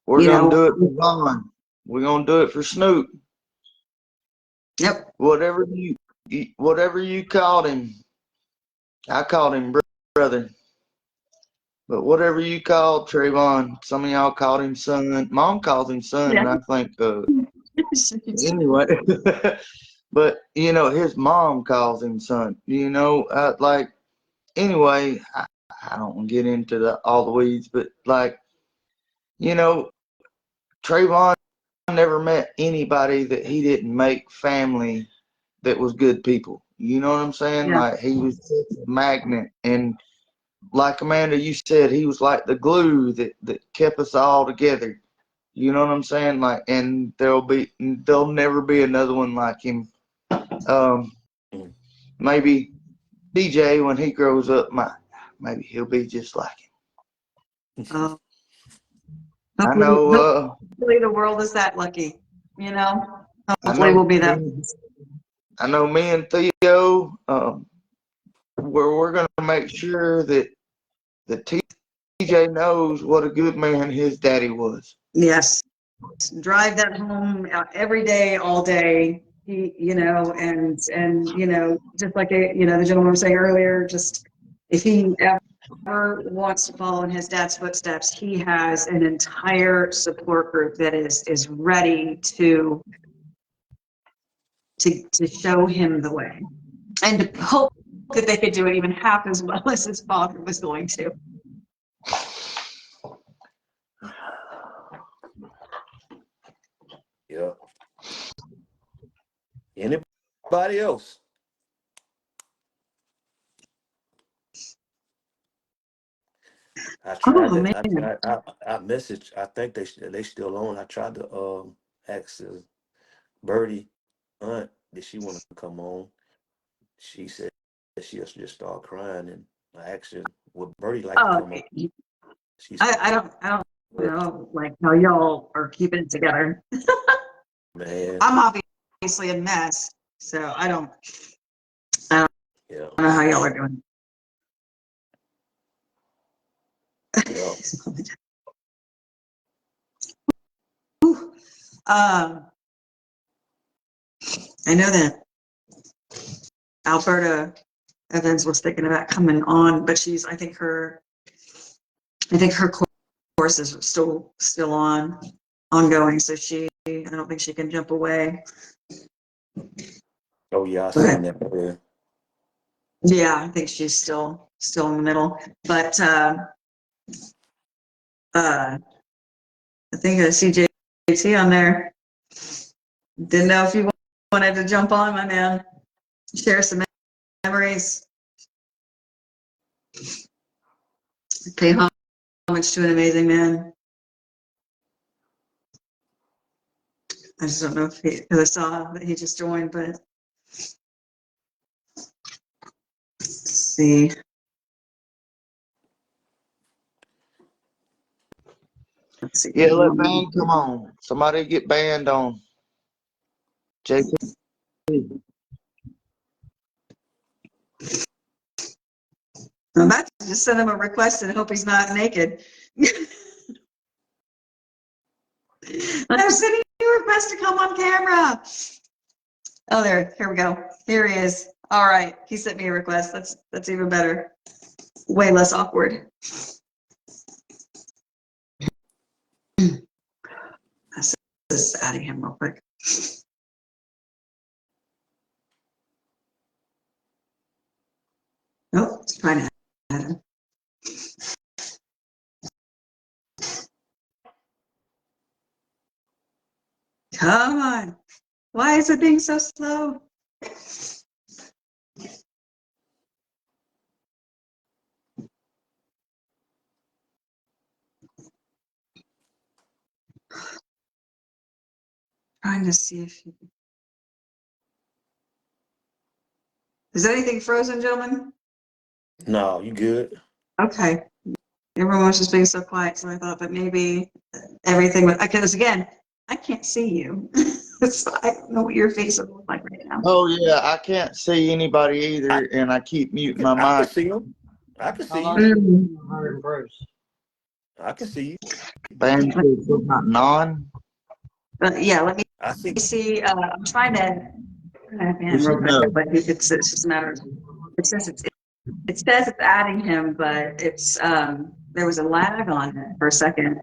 We're gonna do it for Vaughn. We're gonna do it for Snoop. Yep. Whatever you called him, I called him brother. But whatever you called Trevon, some of y'all called him son. Mom calls him son, Yeah. and I think anyway. But his mom calls him son. Anyway, I don't want to get into all the weeds, but Trayvon never met anybody that he didn't make family that was good people. You know what I'm saying? Yeah. Like, he was such a magnet, and like Amanda, you said, he was like the glue that kept us all together. You know what I'm saying? Like, and there'll never be another one like him. Maybe DJ, when he grows up, maybe he'll be just like him. I know. Hopefully the world is that lucky. I Hopefully we'll be that. know me and Theo, we're going to make sure that TJ knows what a good man his daddy was. Yes. Drive that home every day, all day. And just like the gentleman was saying earlier, just if he ever wants to follow in his dad's footsteps, he has an entire support group that is ready to show him the way, and to hope that they could do it even half as well as his father was going to. Yeah. Anybody else? I tried Oh to. man. I messaged. I think they still on. I tried to ask Birdie aunt, did she want to come on? She said she'll just start crying, and I asked her, would Birdie like to Oh, come on? She said, I don't know like how y'all are keeping it together. man, I'm obviously a mess, so I don't yeah, know how y'all are doing. yeah. I know that Alberta Evans was thinking about coming on, but I think her course is still ongoing, so I don't think she can jump away. Oh yeah, I seen But that. Yeah. yeah, I think she's still in the middle. But I think I see JT on there. Didn't know if you wanted to jump on, my man. Share some memories. Pay homage to an amazing man. I just don't know if I saw that he just joined, but let's see. Let's see. Yeah, let band come on. Somebody get band on. JP. I'm about to just send him a request and hope he's not naked. I'm sending you a request to come on camera. Oh, here we go. Here he is. All right, he sent me a request. That's even better. Way less awkward. just adding him real quick. Nope, it's trying to add him. Come on. Why is it being so slow? Trying to see if you... Is anything frozen, gentlemen? No, you good? Okay. Everyone was just being so quiet, so I thought that maybe everything was, because again, I can't see you. So I don't know what your face would look like right now. Oh yeah, I can't see anybody either, and I keep muting my I can mic. see him. I can see you. I can see you. Band said not non. But yeah, let me I see. see. I'm trying to add him Just real quick, no. but it's just a matter of, it says it's adding him, but it's there was a lag on it for a second.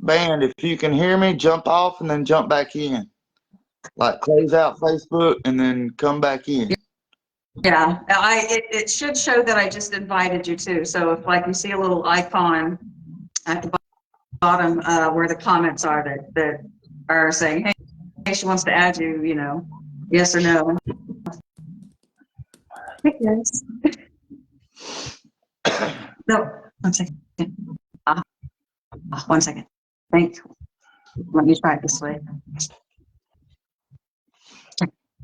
Band, if you can hear me, jump off and then jump back in. Like close out Facebook and then come back in. Yeah, it should show that I just invited you too. So if like you see a little icon at the bottom where the comments are that are saying, hey, she wants to add you, you know, yes or no. Yes. No, 1 second. 1 second. Thank you. Let me try it this way.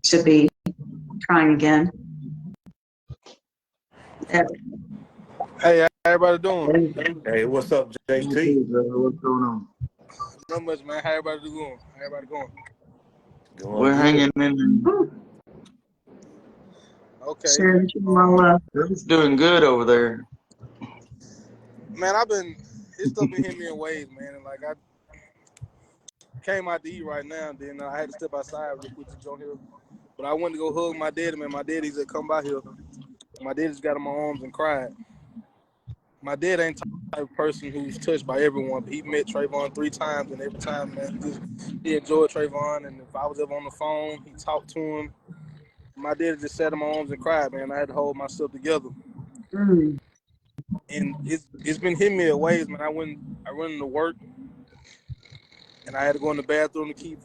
Should be trying again. Hey, how everybody doing? Hey, what's up, What's JT? going on? Not much, man. How everybody doing? How everybody going? Going We're good. hanging in. Okay. Sure, It's doing good over there. Man, this stuff been hitting me in waves, man. And like I came out to eat right now, then I had to step outside real quick to join here. But I went to go hug my daddy, man. My daddy said, come by here. My daddy just got in my arms and cried. My dad ain't the type of person who's touched by everyone, but he met Trevon 3 times, and every time, man, he enjoyed Trevon. And if I was ever on the phone, he talked to him. My daddy just sat in my arms and cried, man. I had to hold myself together. Mm. And it's been hitting me in ways, man. I went into work, and I had to go in the bathroom to keep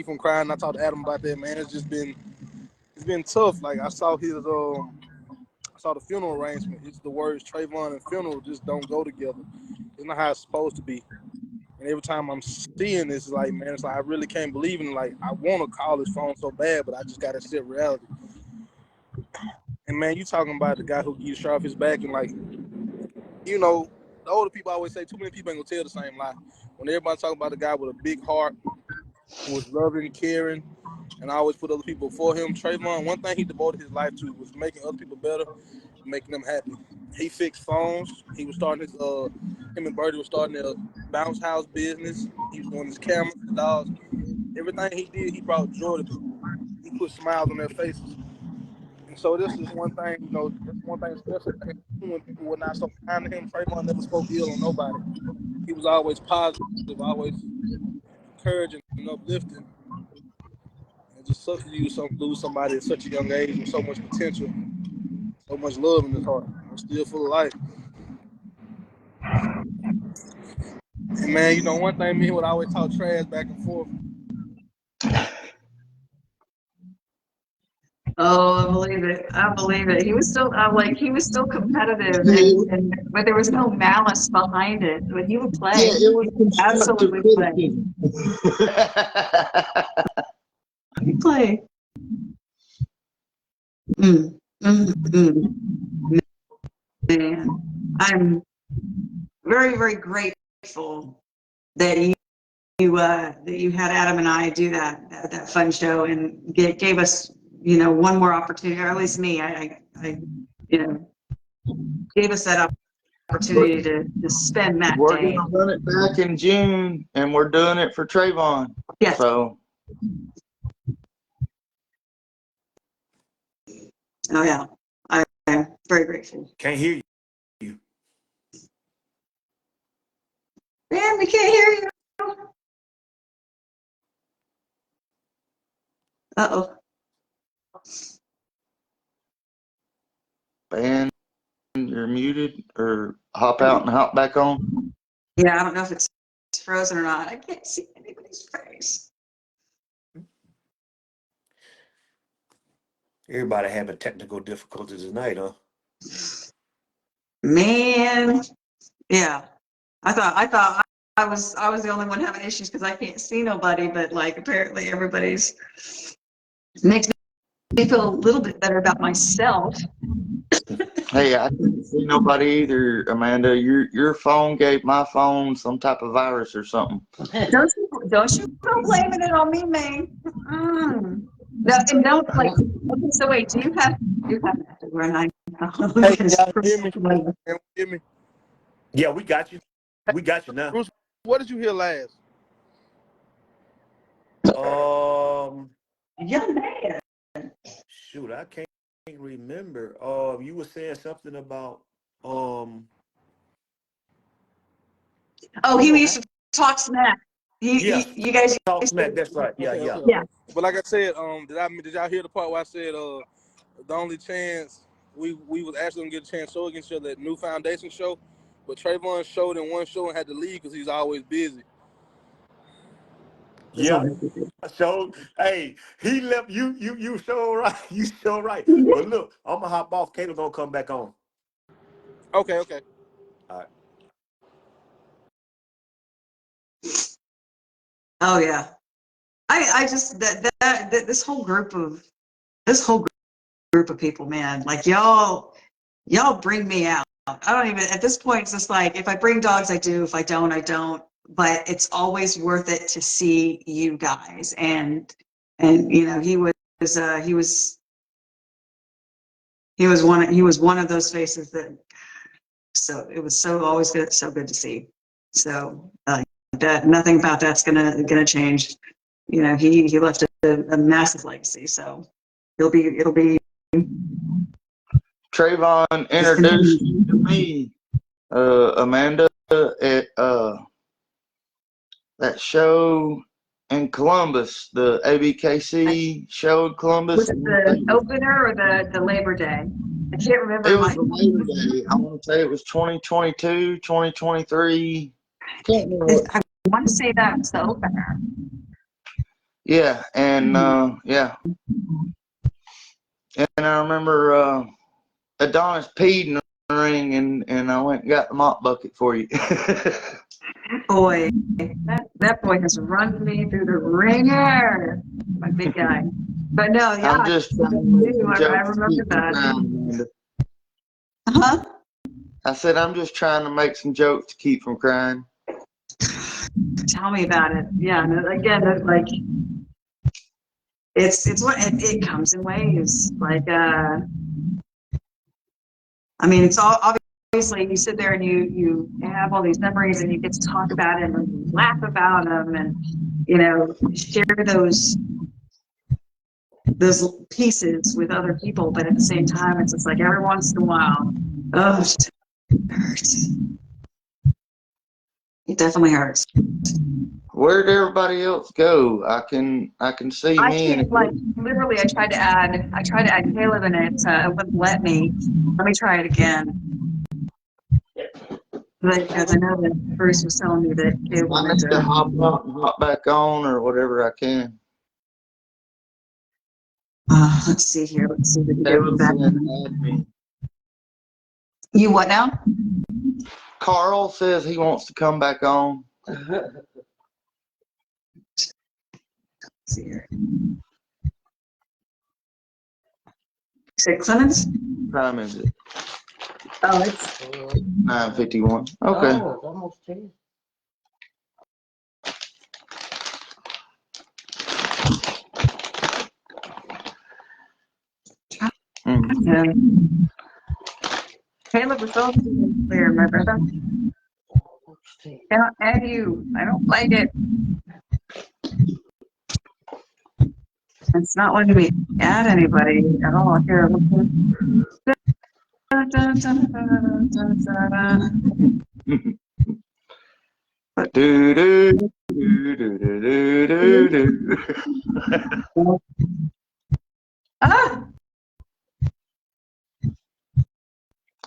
from crying. I talked to Adam about that, man. It's been tough. Like I saw the funeral arrangement. It's the words Trevon and funeral just don't go together. It's not how it's supposed to be. And every time I'm seeing this, like, man, it's like I really can't believe it. Like I want to call his phone so bad, but I just gotta accept reality. And man, you talking about the guy who gets shot off his back, and like, you know, the older people always say too many people ain't gonna tell the same lie. When everybody talk about the guy with a big heart, who was loving, caring, and always put other people before him, Trevon, one thing he devoted his life to was making other people better, making them happy. He fixed phones. He was starting him and Birdie was starting their bounce house business. He was doing his cameras, the dogs. Everything he did, he brought joy to people. He put smiles on their faces. And so this is one thing, that's one thing special about him. When people were not so kind to him, Trayvon never spoke ill on nobody. He was always positive, always encouraging and uplifting. It just sucks to lose somebody at such a young age with so much potential, so much love in his heart. I'm still full of life. And man, one thing me would always talk trash back and forth. Oh, I believe it. I believe it. He was still he was still competitive, but there was no malice behind it. When he would play, Yeah, it was constructive absolutely play. criticism. He play. Man, I'm very, very grateful that you had Adam and I do that fun show and gave us one more opportunity, or at least me. I gave us that opportunity to spend that We're day. gonna run it back in June, and we're doing it for Trayvon. Yes. So. Oh yeah, I'm very grateful. Can't hear you. Man, we can't hear you. Uh-oh. Ben, you're muted, or hop out and hop back on. Yeah, I don't know if it's frozen or not. I can't see anybody's face. Everybody having technical difficulties tonight, huh? Man, yeah. I thought I was the only one having issues because I can't see nobody, but like apparently everybody's makes me feel a little bit better about myself. Hey, I couldn't see nobody either, Amanda. Your phone gave my phone some type of virus or something. Don't you go blaming it on me, man. No, and don't like. Okay, so wait, do you have to run? I Hey, can y'all hear me? Can you hear me? Yeah, we got you. We got you now. Bruce, what did you hear last? Yeah, man. Shoot, I can't remember. You were saying something about Oh, he used to talk smack. yes, You guys talk used smack. to, That's right. Yeah, Okay, yeah. okay, yeah. okay. But like I said, did y'all hear the part where I said the only chance we was actually gonna get a chance to show against each other, that new foundation show, but Trevon showed in one show and had to leave because he's always busy. Yeah. So, hey, he left you. You so right. You so right. But look, I'm gonna hop off. Caleb gonna come back on. Okay, okay. All right. Oh yeah. I just that this whole group of people, man, like y'all bring me out. I don't even at this point. It's just like if I bring dogs, I do. If I don't, I don't. But it's always worth it to see you guys. And you know he was one of those faces that. So it was always good, so good to see. So that nothing about that's gonna change. You know he left a massive legacy. So it'll be Trayvon just introduced you to me, Amanda, at that show in Columbus, the ABKC show in Columbus. Was it the opener or the Labor Day? I can't remember. It was the Labor Day. I want to say it was 2022, 2023. Can't remember. I want to say that was the opener. Yeah, and yeah. And I remember Adonis peed in the ring, and I went and got the mop bucket for you. Boy, that boy has run me through the ringer. My big guy. But no, yeah, I'm just trying to make some I jokes to remember keep from that. crying, Amanda. Huh? I said I'm just trying to make some jokes to keep from crying. Tell me about it. Yeah, and again, like it's what it comes in waves. Like I mean, it's all obviously you sit there and you have all these memories and you get to talk about it and you laugh about them and you know share those pieces with other people. But at the same time, it's just like every once in a while, oh, it hurts. It definitely hurts. Where'd everybody else go? I can see I me can't and like literally. I tried to add Caleb in it. It wouldn't let me. Let me try it again. Because I know that Bruce was telling me that Caleb I wanted need to to. hop out and hop back on or whatever I can. Let's see here. Let's see if we can get Caleb back. said add me. You what now? Carl says he wants to come back on. Let's see here. Say Clemens? What time is it? Oh, it's 9:51. Okay. Oh, it's almost 10. Caleb was so clear, my brother. Cannot add you. I don't like it. It's not letting me add anybody at all here. Do do Ah,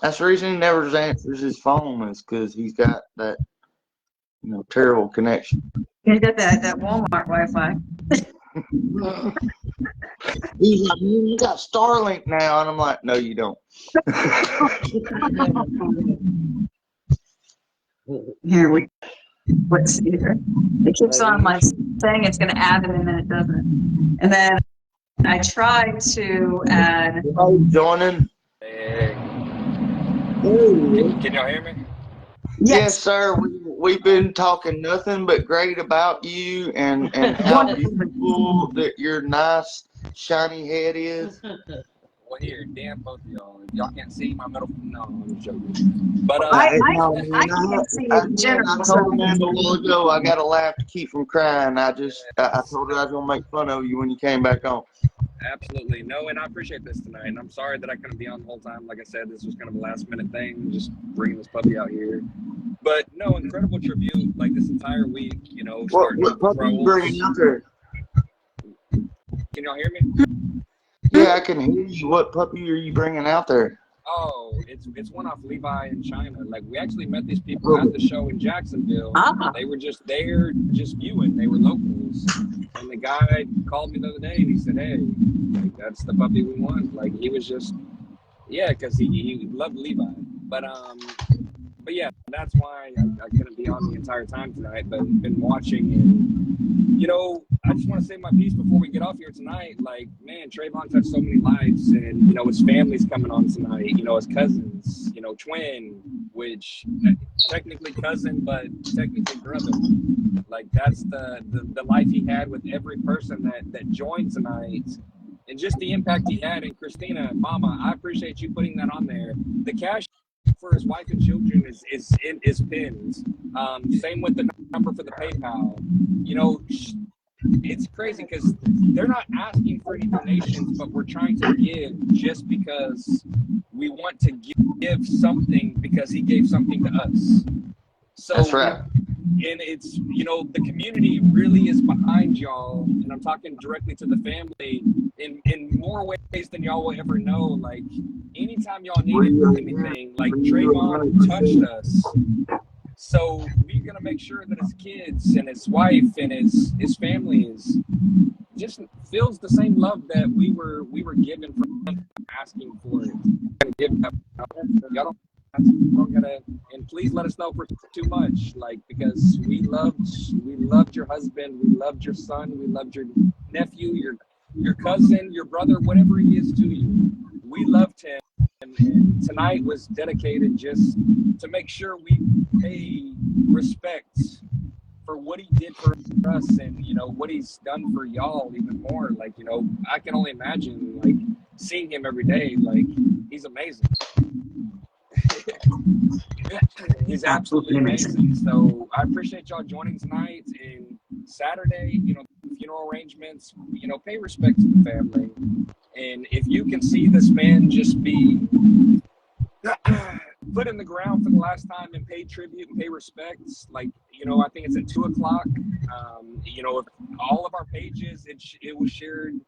That's the reason he never answers his phone is because he's got that, terrible connection. you got that Walmart Wi-Fi. He's like, "Man, you got Starlink now," and I'm like, "No, you don't." Here, let's see here. It keeps on like saying it's going to add it and then it doesn't. And then I tried to add. Joining. Hey. Can y'all hear me? Yes, sir. We've been talking nothing but great about you and how beautiful that your nice shiny head is. Well, here, damn both of y'all. If y'all can't see my middle, no, I'm joking. But I can't see it in general. I told Amanda a while ago I got to laugh to keep from crying. I told her I was gonna make fun of you when you came back on. Absolutely. No, and I appreciate this tonight. And I'm sorry that I couldn't be on the whole time. Like I said, this was kind of a last minute thing, just bringing this puppy out here. But no, incredible tribute, like this entire week, What puppy are you bringing out there? Can y'all hear me? Yeah, I can hear you. What puppy are you bringing out there? Oh, it's one off Levi in China. Like, we actually met these people at the show in Jacksonville. They were just there, just viewing. They were locals. And the guy called me the other day and he said, "Hey, like, that's the puppy we want." Like, he was just, yeah, because he loved Levi. But yeah, that's why I couldn't be on the entire time tonight, but been watching. And, I just want to say my piece before we get off here tonight. Like, man, Trevon touched so many lives, and, his family's coming on tonight, his cousins, twin, which technically cousin, but technically brother. Like, that's the life he had with every person that joined tonight. And just the impact he had. And Christina, Mama, I appreciate you putting that on there. The cash for his wife and children is pinned. Same with the number for the PayPal. It's crazy because they're not asking for any donations, but we're trying to give just because we want to give something because he gave something to us. So that's right. And it's, the community really is behind y'all. And I'm talking directly to the family in more ways than y'all will ever know. Like, anytime y'all needed anything, like Trevon touched us. So we're going to make sure that his kids and his wife and his family just feels the same love that we were given for asking for it. Y'all don't gotta, and please let us know for too much, like, because we loved your husband, we loved your son, we loved your nephew, your cousin, your brother, whatever he is to you. We loved him, and tonight was dedicated just to make sure we pay respect for what he did for us, and what he's done for y'all even more. Like, I can only imagine, like, seeing him every day. Like, he's amazing. He's absolutely amazing. So I appreciate y'all joining tonight. And Saturday, funeral arrangements, pay respect to the family. And if you can see this man just be put in the ground for the last time and pay tribute and pay respects, like, I think it's at 2:00. All of our pages, it was shared,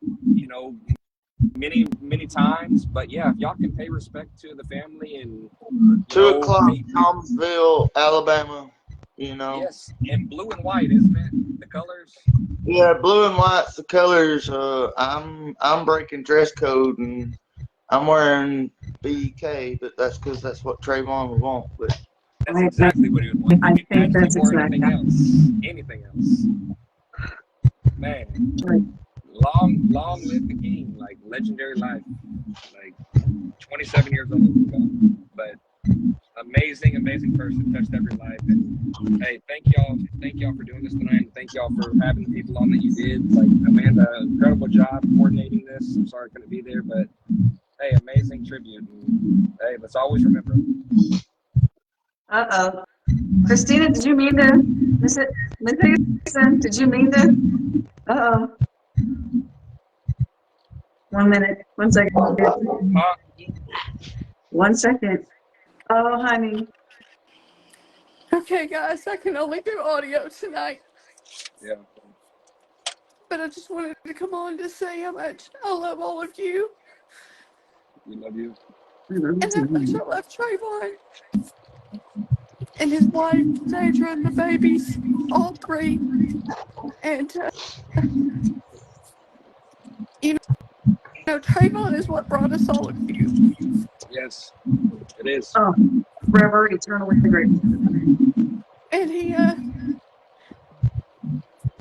many times. But yeah, if y'all can pay respect to the family and 2:00, Thomasville, Alabama. Yes, and blue and white, isn't it? The colors. Yeah, blue and white's the colors. I'm breaking dress code and I'm wearing BK, but that's because that's what Trevon would want. But that's exactly what he would want. I think that's exactly anything else. Man, long live the king, like, legendary life, like 27 years old ago. But amazing person, touched every life. And hey, thank y'all for doing this tonight, and thank y'all for having the people on that you did. Like, Amanda, incredible job coordinating this. I'm sorry I couldn't be there, but hey, amazing tribute. And, hey, let's always remember. Uh-oh. Christina, did you mean to miss it? Did you mean to? Uh-oh. 1 minute. 1 second. 1 second. Oh, honey. Okay, guys, I can only do audio tonight. Yeah. But I just wanted to come on to say how much I love all of you We love you. and how much I love Trayvon and his wife, Deidre, and the babies, all three. And, you know, Trayvon is what brought us all of you. Yes, it is. Oh, forever, eternally grateful. And he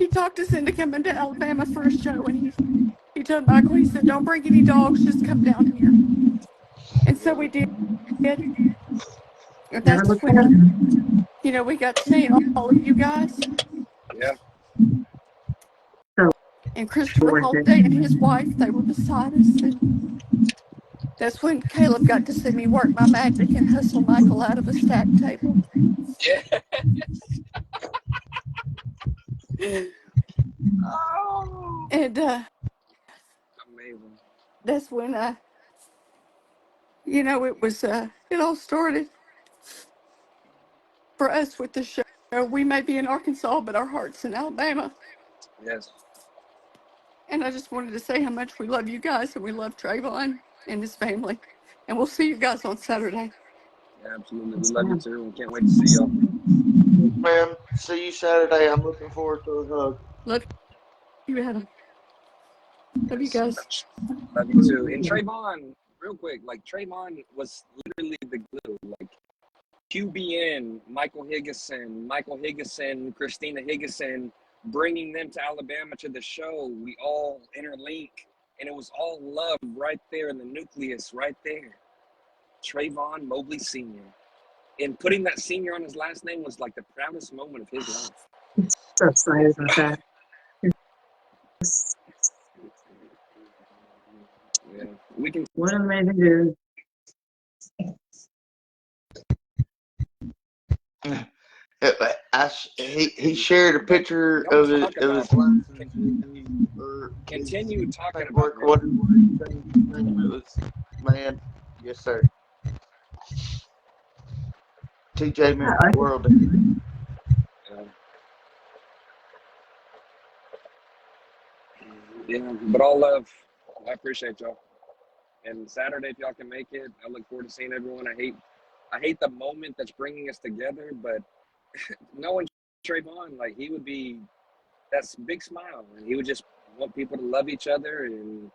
talked us into coming to Alabama for a show, and he told Michael, he said, don't bring any dogs, just come down here. And so we did. And Never that's look when, back. you know, we got to meet all of you guys. Yeah. So And Christopher worth it. Holiday and his wife, they were beside us. And that's when Caleb got to see me work my magic and hustle Michael out of a stack table. Yeah. Oh, And amazing. that's when, you know, it all started for us with the show. We may be in Arkansas, but our heart's in Alabama. Yes. And I just wanted to say how much we love you guys and we love Trayvon and his family. And we'll see you guys on Saturday. Yeah, absolutely. We Yes, love you ma'am. too. We can't wait to see y'all. Man, see you Saturday. I'm looking forward to a hug. Love you, Adam. Love you Yes. guys. Love you too. And Trayvon, real quick, like Trayvon was literally the glue. Like QBN, Michael Higgison, Christina Higgison, bringing them to Alabama to the show. We all interlink, and it was all love right there in the nucleus, right there. Trevon Mobley Sr. And putting that senior on his last name was like the proudest moment of his life. So excited about that. It's, Yeah, we can. what an amazing dude. He shared a picture Don't of his talk about license him. with me, or his Continue talking about paperwork, him. whatever he changed his name. It was, man, yes sir. TJ meant the world to me. Yeah, but all love. I appreciate y'all. And Saturday, if y'all can make it, I look forward to seeing everyone. I hate the moment that's bringing us together, but knowing Trayvon, like he would be, that's big smile, and he would just want people to love each other and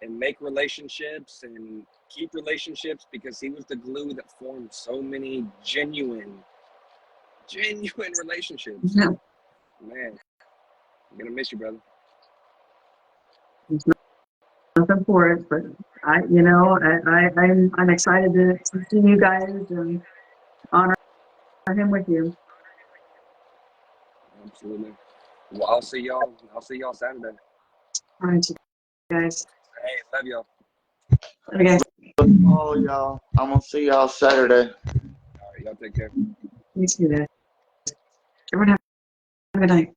make relationships and keep relationships, because he was the glue that formed so many genuine relationships. Yeah. Man, I'm gonna miss you, brother. There's nothing for it, but I'm excited to see you guys and honor him with you. Absolutely. Well, I'll see y'all Saturday. All right, you guys. Hey, love y'all. Okay. All y'all. I'm gonna see y'all Saturday. All right, y'all take care. You too, guys. Everyone have a good night.